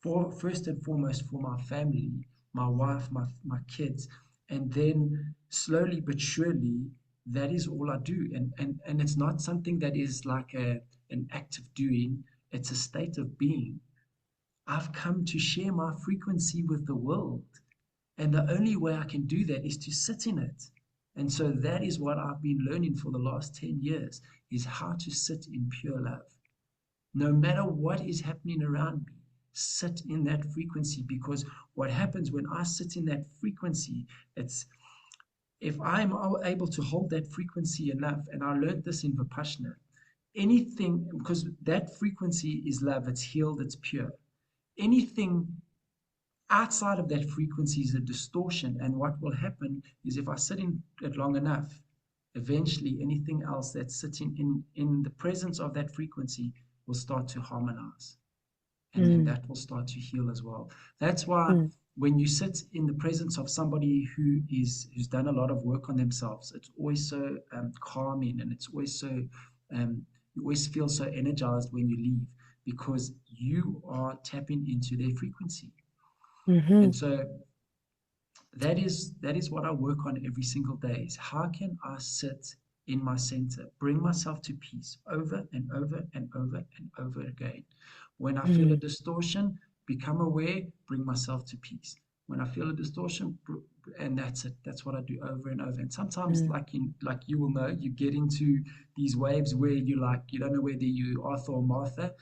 S1: for first and foremost for my family, my wife, my kids, and then slowly but surely that is all I do. And it's not something that is like an act of doing, it's a state of being. I've come to share my frequency with the world. And the only way I can do that is to sit in it. And so that is what I've been learning for the last 10 years, is how to sit in pure love. No matter what is happening around me, sit in that frequency, because what happens when I sit in that frequency, it's if I'm able to hold that frequency enough, and I learned this in Vipassana, anything, because that frequency is love, it's healed, it's pure. Anything outside of that frequency is a distortion. And what will happen is if I sit in it long enough, eventually anything else that's sitting in the presence of that frequency will start to harmonize. And then
S2: Mm,
S1: that will start to heal as well. That's why
S2: mm,
S1: when you sit in the presence of somebody who's done a lot of work on themselves, it's always so calming, and it's always so you always feel so energized when you leave, because you are tapping into their frequency.
S2: hmm
S1: And so that is what I work on every single day, is how can I sit in my center, bring myself to peace over and over and over and over again. When I feel a
S2: mm,
S1: distortion, become aware, bring myself to peace. When I feel a distortion, and that's it. That's what I do over and over. And sometimes,
S2: mm.
S1: like you will know, you get into these waves where you don't know whether you Arthur or Martha,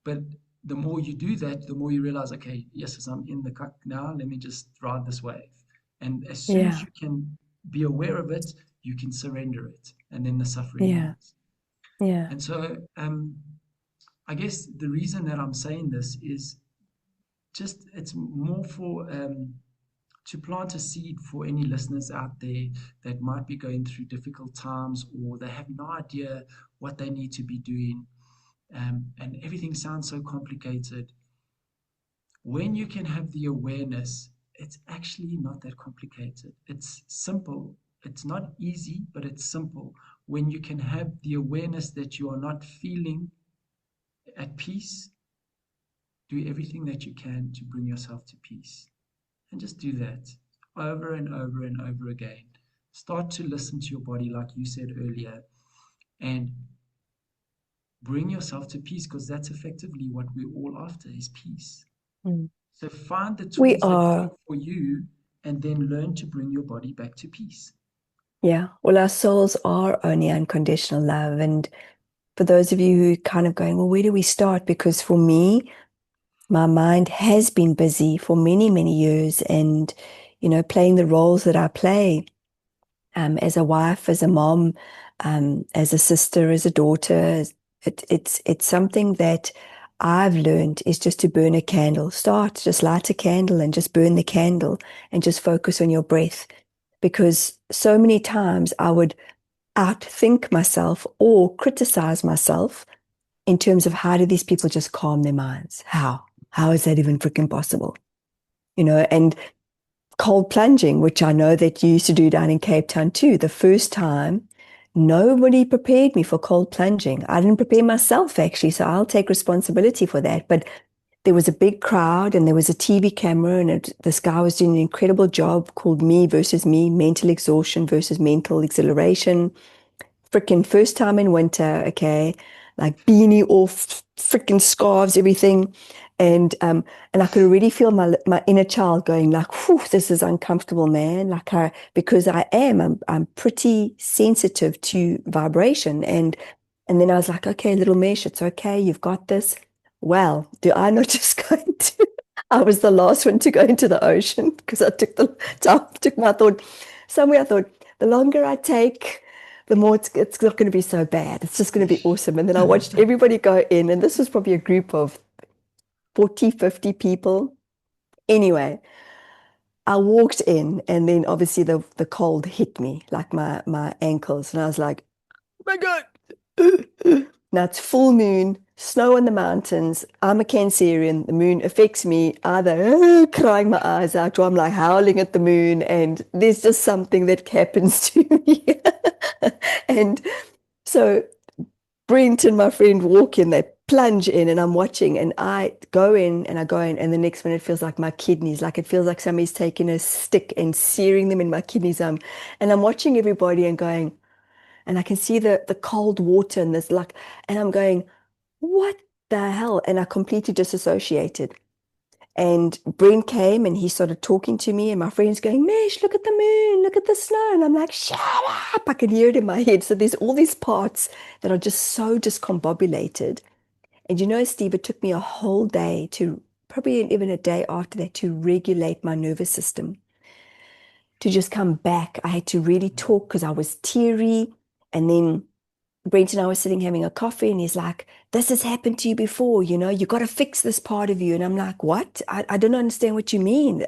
S1: but the more you do that, the more you realize, okay, yes, as I'm in the cuck now, let me just ride this wave. And as soon as
S2: Yeah,
S1: you can be aware of it, you can surrender it, and then the suffering
S2: yeah,
S1: ends.
S2: yeah.
S1: And so, I guess the reason that I'm saying this is just it's more for to plant a seed for any listeners out there that might be going through difficult times, or they have no idea what they need to be doing, and everything sounds so complicated. When you can have the awareness, it's actually not that complicated. It's simple. It's not easy, but it's simple. When you can have the awareness that you are not feeling at peace, do everything that you can to bring yourself to peace. And just do that over and over and over again. Start to listen to your body, like you said earlier, and bring yourself to peace, because that's effectively what we're all after, is peace.
S2: Mm.
S1: So find the
S2: We
S1: tools that
S2: are,
S1: work for you, and then learn to bring your body back to peace.
S2: yeah. Well, our souls are only unconditional love. And for those of you who kind of going, well, where do we start? Because for me, my mind has been busy for many, many years, and, playing the roles that I play, as a wife, as a mom, as a sister, as a daughter. It's something that I've learned is just to burn a candle. Just light a candle and just burn the candle and just focus on your breath. Because so many times I would outthink myself or criticize myself in terms of how do these people just calm their minds? How? How is that even freaking possible? And cold plunging, which I know that you used to do down in Cape Town too. The first time, nobody prepared me for cold plunging. I didn't prepare myself actually, so I'll take responsibility for that. But there was a big crowd and there was a TV camera, and this guy was doing an incredible job called Me versus Me, mental exhaustion versus mental exhilaration. Freaking first time in winter, okay, like beanie off, freaking scarves, everything. And I could already feel my inner child going like, whew, this is uncomfortable, man. Because I'm pretty sensitive to vibration. And then I was like, okay, little Mesh, it's okay, you've got this. Well, do I not just go into, I was the last one to go into the ocean because I took the time, took my thought somewhere. I thought, the longer I take, the more it's not going to be so bad. It's just going to be awesome. And then I watched everybody go in, and this was probably a group of 40, 50 people. Anyway, I walked in, and then obviously the cold hit me, like my ankles. And I was like, oh my God. Now it's full moon, snow on the mountains. I'm a Cancerian. The moon affects me either crying my eyes out, or I'm like howling at the moon. And there's just something that happens to me. And so Brent and my friend walk in, they plunge in, and I'm watching, and I go in and I go in, and the next minute it feels like my kidneys, like it feels like somebody's taking a stick and searing them in my kidneys. And I'm watching everybody and going, and I can see the cold water and this and I'm going, what the hell? And I completely disassociated. And Brent came and he started talking to me, and my friend's going, Mish, look at the moon, look at the snow. And I'm like, shut up. I can hear it in my head. So there's all these parts that are just so discombobulated. And you know, Steve, it took me a whole day to, probably even a day after that, to regulate my nervous system, to just come back. I had to really talk because I was teary. And then Brent and I were sitting having a coffee, and he's like, this has happened to you before, you got to fix this part of you. And I'm like, what? I don't understand what you mean.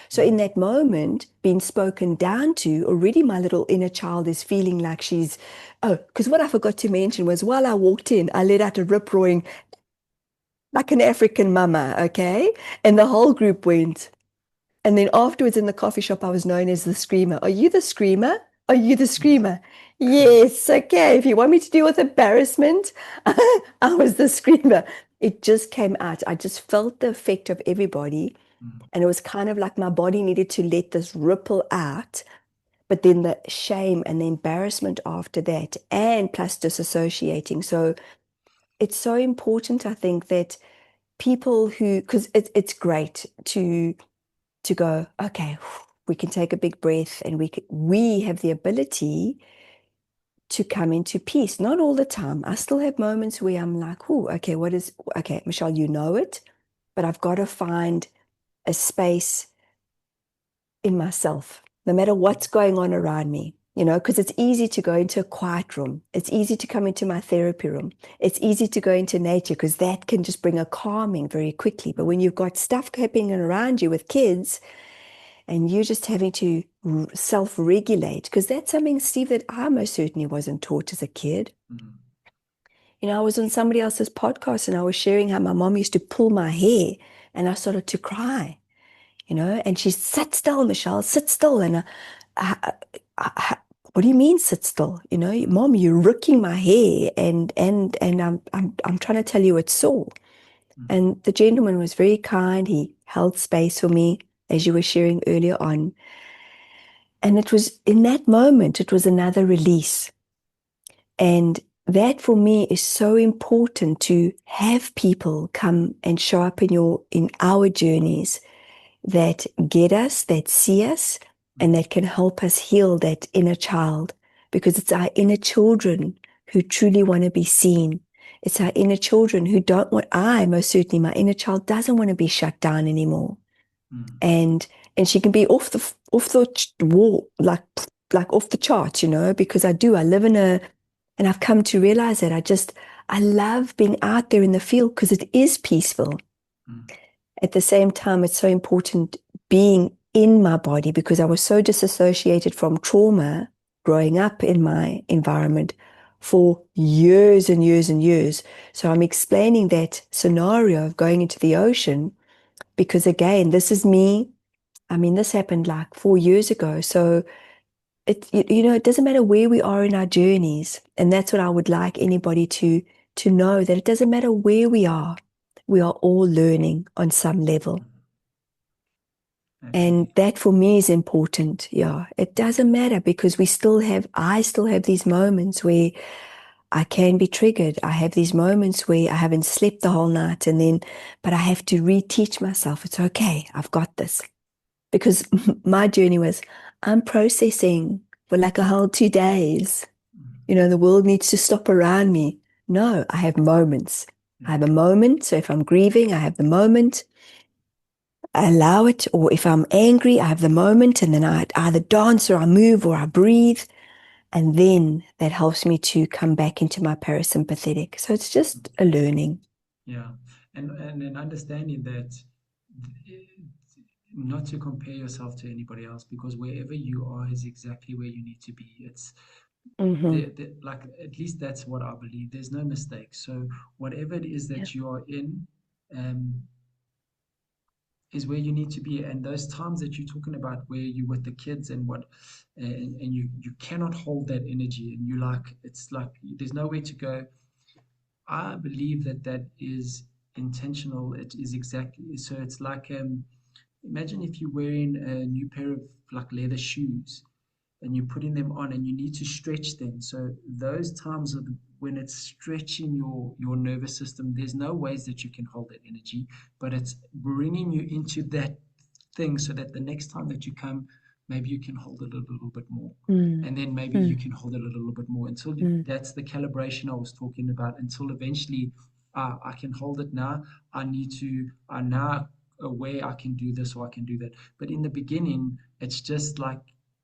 S2: So in that moment, being spoken down to, already my little inner child is feeling like she's, oh, because what I forgot to mention was while I walked in, I let out a rip roaring like an African mama, okay? And the whole group went. And then afterwards in the coffee shop, I was known as the screamer. Are you the screamer? Are you the screamer? Yes, okay. If you want me to deal with embarrassment, I was the screamer. It just came out. I just felt the effect of everybody. And it was kind of like my body needed to let this ripple out. But then the shame and the embarrassment after that, and plus disassociating. So it's so important, I think, that people who, because it's great to go, okay, we can take a big breath, and we have the ability to come into peace. Not all the time. I still have moments where I'm like, oh, okay, okay, Michelle, you know it, but I've got to find a space in myself, no matter what's going on around me. Because it's easy to go into a quiet room. It's easy to come into my therapy room. It's easy to go into nature because that can just bring a calming very quickly. But when you've got stuff happening around you with kids, and you're just having to self-regulate, because that's something, Steve, that I most certainly wasn't taught as a kid. I was on somebody else's podcast, and I was sharing how my mom used to pull my hair, and I started to cry, and she, sit still, Michelle, sit still. And I, what do you mean sit still? Mom, you're rooking my hair, and I'm trying to tell you it's sore. And the gentleman was very kind. He held space for me, as you were sharing earlier on. And it was in that moment, it was another release. And that for me is so important, to have people come and show up in our journeys, that get us, that see us, and that can help us heal that inner child. Because it's our inner children who truly want to be seen. It's our inner children who don't want, most certainly, my inner child doesn't want to be shut down anymore. And she can be off the wall, like off the charts, because I live and I've come to realize that I love being out there in the field because it is peaceful. At the same time, it's so important being in my body, because I was so disassociated from trauma growing up in my environment for years and years and years. So I'm explaining that scenario of going into the ocean because, again, this is me. I mean, this happened like 4 years ago. So it doesn't matter where we are in our journeys. And that's what I would like anybody to know, that it doesn't matter where we are all learning on some level. And
S1: Absolutely.
S2: that for me is important. Yeah, it doesn't matter, because I still have these moments where I can be triggered. I have these moments where I haven't slept the whole night, but I have to reteach myself. It's okay. I've got this. Because my journey was, I'm processing for like a whole 2 days. The world needs to stop around me. No, I have moments. I have a moment. So if I'm grieving, I have the moment. I allow it. Or if I'm angry, I have the moment. And then I either dance or I move or I breathe. And then that helps me to come back into my parasympathetic. So it's just a learning.
S1: Yeah, and then understanding that not to compare yourself to anybody else, because wherever you are is exactly where you need to be. It's
S2: Mm-hmm.
S1: like, at least that's what I believe. There's no mistake. So whatever it is
S2: Yeah.
S1: that you are in, um, is where you need to be. And those times that you're talking about, where you're with the kids and and you cannot hold that energy, and you like, it's like there's nowhere to go. I believe that that is intentional. It is exactly so. It's like, imagine if you're wearing a new pair of like leather shoes, and you're putting them on, and you need to stretch them. So those times when it's stretching your nervous system, there's no ways that you can hold that energy, but it's bringing you into that thing so that the next time that you come, maybe you can hold it a little bit more.
S2: Mm,
S1: And then maybe you
S2: mm,
S1: can hold it a little bit more until
S2: mm.
S1: that's the calibration I was talking about, until eventually I can hold it now. I'm now aware I can do this or I can do that. But in the beginning, it's just like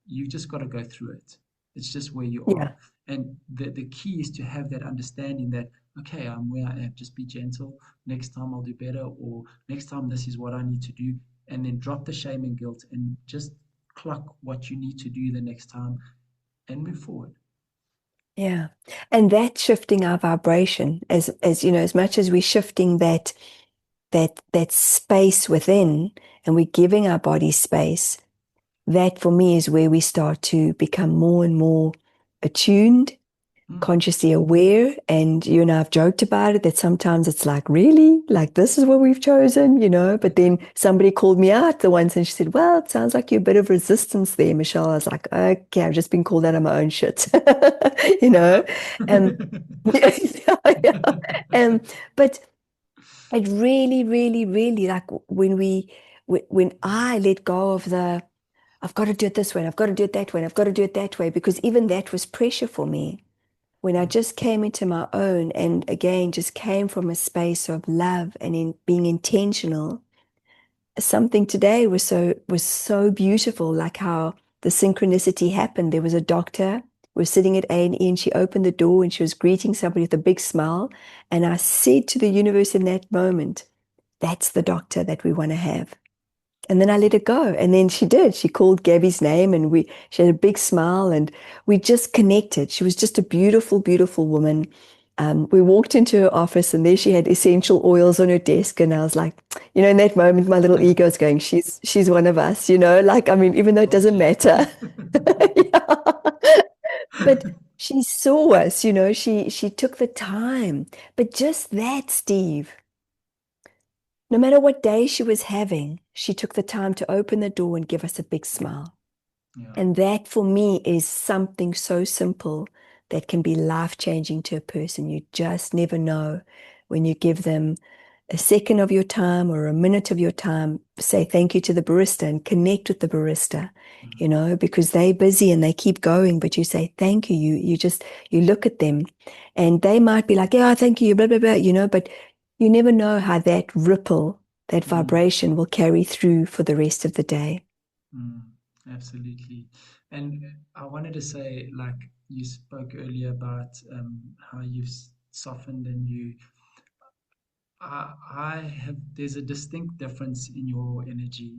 S1: you just got to go through it. It's just where you are.
S2: Yeah,
S1: And the key is to have that understanding that, okay, I'm where I am. Just be gentle. Next time I'll do better, or next time this is what I need to do. And then drop the shame and guilt and just clock what you need to do the next time and move forward.
S2: yeah. And that's shifting our vibration as you know, as much as we're shifting that space within and we're giving our body space, that for me is where we start to become more and more attuned,
S1: Mm,
S2: consciously aware. And you and I have joked about it that sometimes it's like, really? Like, this is what we've chosen, you know? But then somebody called me out the once and she said, well, it sounds like you're a bit of resistance there, Michelle. I was like, okay, I've just been called out on my own shit, you know?
S1: uh-huh.
S2: Um, yeah, yeah. Um, but it really, really, really, like when I let go of I've got to do it this way, and I've got to do it that way, and I've got to do it that way, because even that was pressure for me. When I just came into my own and again just came from a space of love and in being intentional, something today was so beautiful, like how the synchronicity happened. There was a doctor, we were sitting at A&E, and she opened the door and she was greeting somebody with a big smile. And I said to the universe in that moment, that's the doctor that we want to have. And then I let it go. And then she did. She called Gabby's name and she had a big smile and we just connected. She was just a beautiful, beautiful woman. We walked into her office and there she had essential oils on her desk. And I was like, you know, in that moment, my little ego is going, she's one of us, you know, like, I mean, even though it
S1: Told
S2: doesn't
S1: you.
S2: matter. Yeah. But she saw us, you know, she took the time. But just that, Steve, no matter what day she was having, she took the time to open the door and give us a big smile.
S1: Yeah.
S2: And that for me is something so simple that can be life-changing to a person. You just never know when you give them a second of your time or a minute of your time, say thank you to the barista and connect with the barista,
S1: Mm,
S2: you know, because they're busy and they keep going, but you say thank you. You look at them and they might be like, yeah, thank you, blah, blah, blah, you know, but you never know how that ripple, that
S1: mm,
S2: vibration will carry through for the rest of the day.
S1: mm, absolutely. And I wanted to say, like you spoke earlier about how you've softened and I have, there's a distinct difference in your energy.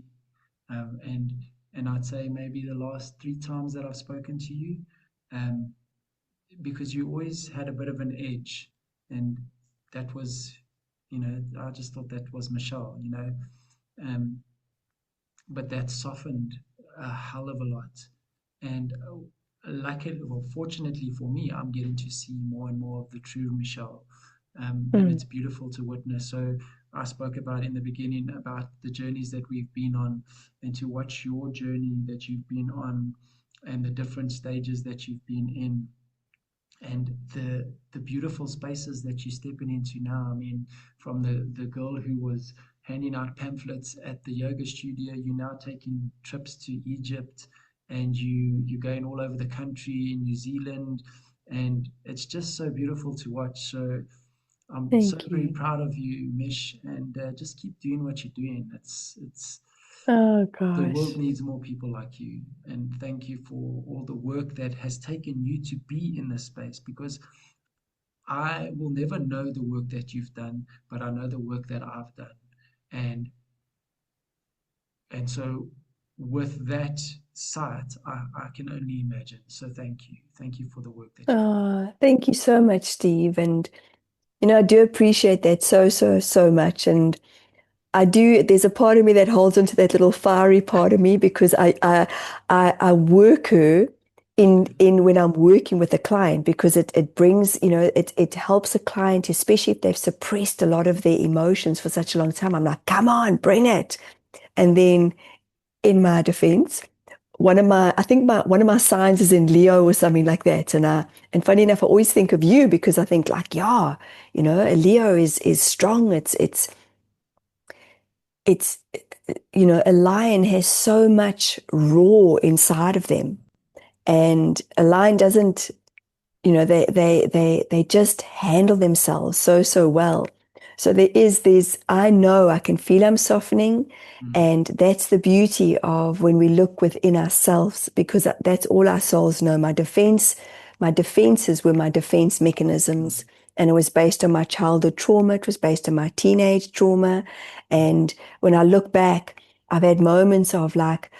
S1: Um, and, and I'd say maybe the last three times that I've spoken to you, um, because you always had a bit of an edge. And that was, I just thought that was Michelle, um, but that softened a hell of a lot. And luckily, well, fortunately for me, I'm getting to see more and more of the true Michelle. And
S2: Mm,
S1: it's beautiful to witness. So I spoke about in the beginning about the journeys that we've been on, and to watch your journey that you've been on and the different stages that you've been in, and the beautiful spaces that you're stepping into now. I mean, from the girl who was handing out pamphlets at the yoga studio, you're now taking trips to Egypt, and you're going all over the country in New Zealand, and it's just so beautiful to watch. So I'm so
S2: thank
S1: very
S2: you.
S1: proud of you, Mish, and just keep doing what you're doing. It's
S2: Oh
S1: the world
S2: gosh.
S1: needs more people like you, and thank you for all the work that has taken you to be in this space, because I will never know the work that you've done, but I know the work that I've done. And so with that sight, I can only imagine. So thank you. Thank you for the work that you do.
S2: Oh, thank you so much, Steve. And you know, I do appreciate that so, so, so much. And I do, there's a part of me that holds onto that little fiery part of me because I work her in when I'm working with a client because it brings, you know, it helps a client, especially if they've suppressed a lot of their emotions for such a long time. I'm like, come on, bring it. And then in my defense, I think one of my signs is in Leo or something like that. And funny enough, I always think of you because I think like, yeah, a Leo is strong. It's, a lion has so much raw inside of them. And a lion doesn't, they just handle themselves so well. So I know I can feel I'm softening,
S1: Mm,
S2: and that's the beauty of when we look within ourselves, because that's all our souls know. My defenses were my defense
S1: mm,
S2: mechanisms, and it was based on my childhood trauma. It was based on my teenage trauma, and when I look back, I've had moments of like,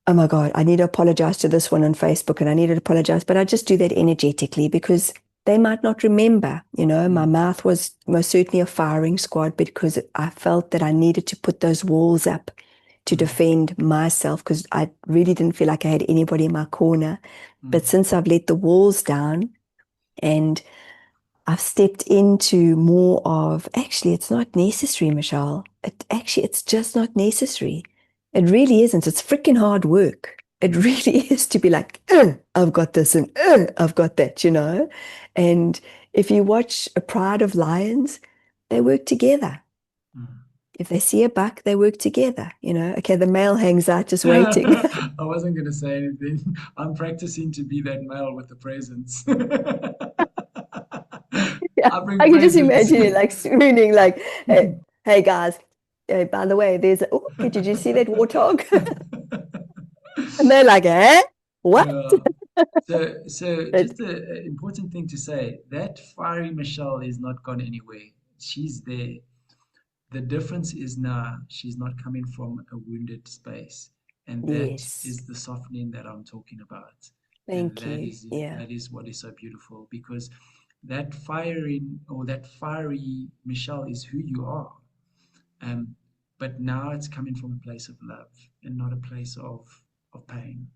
S2: oh my God, I need to apologize to this one on Facebook and I need to apologize. But I just do that energetically because they might not remember. My
S1: mm,
S2: mouth was most certainly a firing squad because I felt that I needed to put those walls up to
S1: mm,
S2: defend myself because I really didn't feel like I had anybody in my corner.
S1: mm,
S2: But since I've let the walls down and I've stepped into more of actually, it's not necessary, Michelle. It's just not necessary. It really isn't. It's freaking hard work. It
S1: mm,
S2: really is to be like, I've got this and I've got that. And if you watch A Pride of Lions, they work together.
S1: mm.
S2: If they see a buck, they work together. Okay, the male hangs out just waiting.
S1: I wasn't going to say anything. I'm practicing to be that male with the presents.
S2: Yeah,
S1: I bring
S2: I can just
S1: presents.
S2: imagine it like swooning, like, hey guys, by the way, oh, did you see that warthog? And they're like, eh? What?
S1: Yeah. So
S2: But
S1: just an important thing to say, that fiery Michelle is not gone anywhere. She's there. The difference is now she's not coming from a wounded space, and that
S2: yes,
S1: is the softening that I'm talking about. And
S2: thank you. Yeah.
S1: that is what is so beautiful because that firing or that fiery Michelle is who you are. Um, but now it's coming from a place of love and not a place of pain.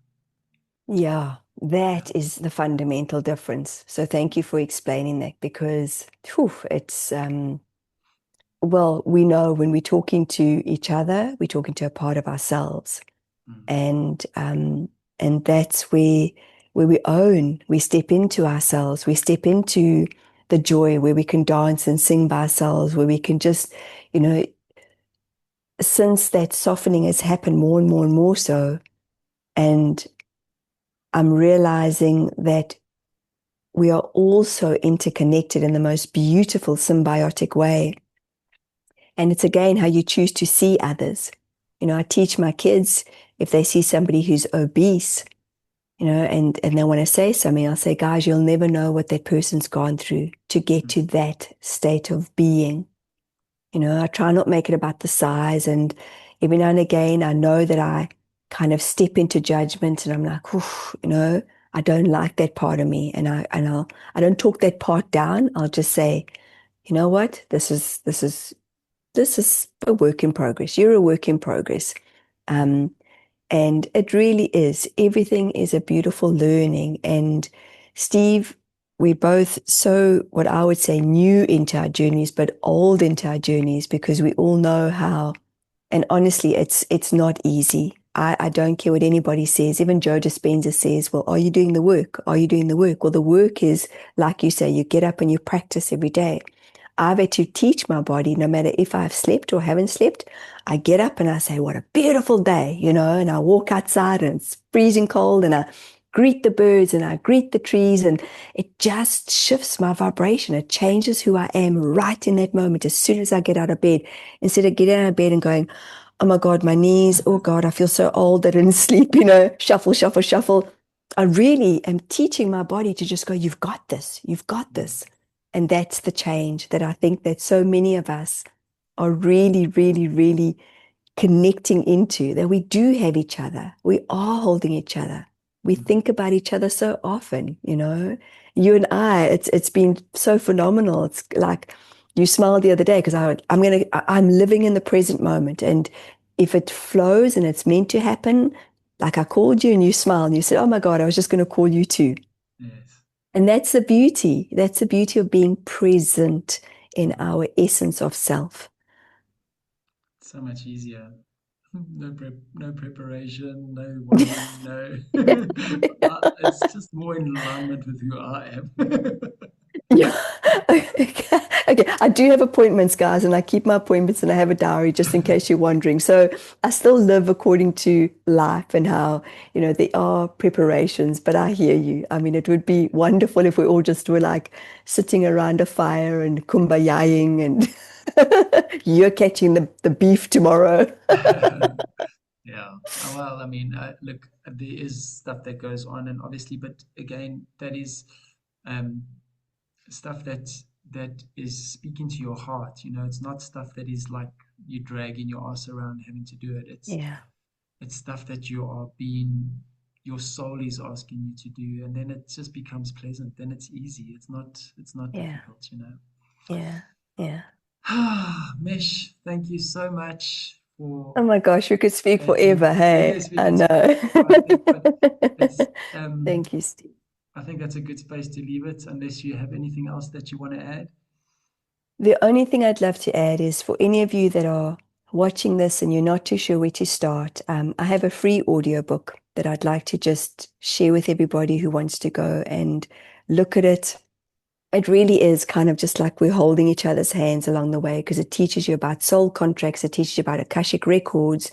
S2: Yeah,
S1: Yeah.
S2: that is the fundamental difference. So thank you for explaining that because whew, it's well, we know when we're talking to each other, we're talking to a part of ourselves.
S1: Mm,
S2: And that's where we step into ourselves, we step into the joy where we can dance and sing by ourselves, where we can just, you know, since that softening has happened more and more and more so, and I'm realizing that we are also interconnected in the most beautiful symbiotic way. And it's again how you choose to see others. I teach my kids if they see somebody who's obese, and they want to say something, I'll say, guys, you'll never know what that person's gone through to get
S1: mm,
S2: to that state of being. I try not make it about the size. And every now and again, I know that I kind of step into judgment and I'm like, oof, I don't like that part of me. I don't talk that part down. I'll just say, you know what? This is a work in progress. You're a work in progress.
S1: mm,
S2: Um, and it really is. Everything is a beautiful learning. And Steve, we're both so, what I would say, new into our journeys, but old into our journeys because we all know how. And honestly, it's not easy. I don't care what anybody says. Even Joe Dispenza says, well, are you doing the work? Are you doing the work? Well, the work is, like you say, you get up and you practice every day. I've had to teach my body, no matter if I've slept or haven't slept, I get up and I say, what a beautiful day, and I walk outside and it's freezing cold and I greet the birds and I greet the trees and it just shifts my vibration. It changes who I am right in that moment as soon as I get out of bed. Instead of getting out of bed and going, oh my God, my knees, oh God, I feel so old, I didn't sleep, shuffle, shuffle, shuffle. I really am teaching my body to just go, you've got this, you've got
S1: mm,
S2: this. And that's the change that I think that so many of us are really, really, really connecting into, that we do have each other. We are holding each other. We
S1: mm.
S2: think about each other so often. You and I, it's been so phenomenal. It's like you smiled the other day because I'm living in the present moment. And if it flows and it's meant to happen, like I called you and you smiled and you said, oh my God, I was just going to call you too.
S1: Yes.
S2: And that's the beauty. That's the beauty of being present in
S1: Mm.
S2: our essence of self.
S1: So much easier. No preparation, no worry, no. It's just more in alignment with who I am.
S2: Yeah. Okay. I do have appointments, guys, and I keep my appointments and I have a diary just in case you're wondering. So I still live according to life and how, there are preparations, but I hear you. I mean, it would be wonderful if we all just were like sitting around a fire and kumbayaing and you're catching the beef tomorrow.
S1: Yeah. Well, I mean, look, there is stuff that goes on, and obviously, but again, that is um, stuff that is speaking to your heart. It's not stuff that is like you dragging your ass around having to do it.
S2: Yeah.
S1: It's stuff that your soul is asking you to do, and then it just becomes pleasant. Then it's easy. It's not
S2: Yeah.
S1: difficult.
S2: Yeah. Yeah.
S1: Mesh, thank you so much for
S2: Oh my gosh, we could speak
S1: chatting.
S2: forever. Hey,
S1: Yes, we
S2: I
S1: could speak
S2: know.
S1: forever, I think, but it's
S2: Thank you, Steve.
S1: I think that's a good space to leave it, unless you have anything else that you want to add.
S2: The only thing I'd love to add is for any of you that are watching this and you're not too sure where to start, I have a free audiobook that I'd like to just share with everybody who wants to go and look at it. It really is kind of just like we're holding each other's hands along the way because it teaches you about soul contracts, it teaches you about Akashic records,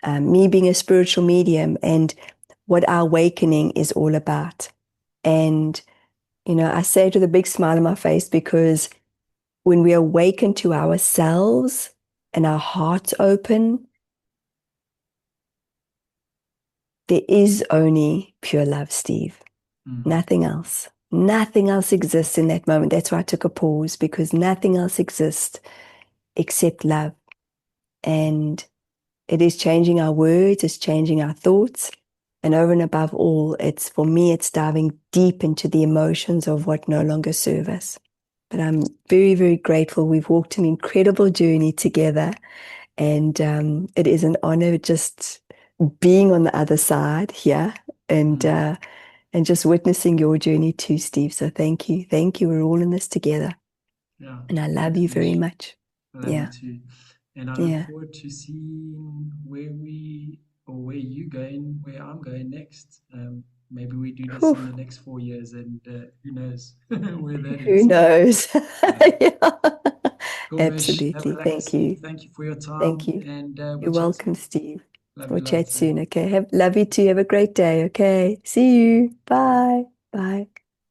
S2: me being a spiritual medium, and what our awakening is all about. And, I say it with a big smile on my face because when we awaken to ourselves and our hearts open, there is only pure love, Steve.
S1: Mm,
S2: Nothing else. Nothing else exists in that moment. That's why I took a pause because nothing else exists except love. And it is changing our words, it's changing our thoughts. And over and above all, for me, it's diving deep into the emotions of what no longer serve us. But I'm very, very grateful. We've walked an incredible journey together. And it is an honor just being on the other side here and
S1: mm.
S2: uh, and just witnessing your journey too, Steve. So thank you. Thank you. We're all in this together.
S1: Yeah,
S2: And I love
S1: thanks,
S2: you very
S1: Mish.
S2: much.
S1: I love you
S2: Yeah.
S1: too. And I look
S2: Yeah.
S1: forward to seeing where you going, where I'm going next. Maybe we do this
S2: Whew.
S1: in the next 4 years, and who knows where that
S2: Who
S1: is.
S2: knows?
S1: Yeah.
S2: Yeah.
S1: Cool, Mish. Have a
S2: Absolutely. Thank
S1: laxi.
S2: you.
S1: Thank you for your
S2: Thank
S1: time,
S2: you.
S1: and we'll
S2: You're
S1: chat
S2: welcome,
S1: soon.
S2: Steve.
S1: Love you
S2: We'll chat
S1: lots. Eh?
S2: soon. Okay. Love you too. Have a great day. Okay. See you.
S1: Bye.
S2: Bye. Bye.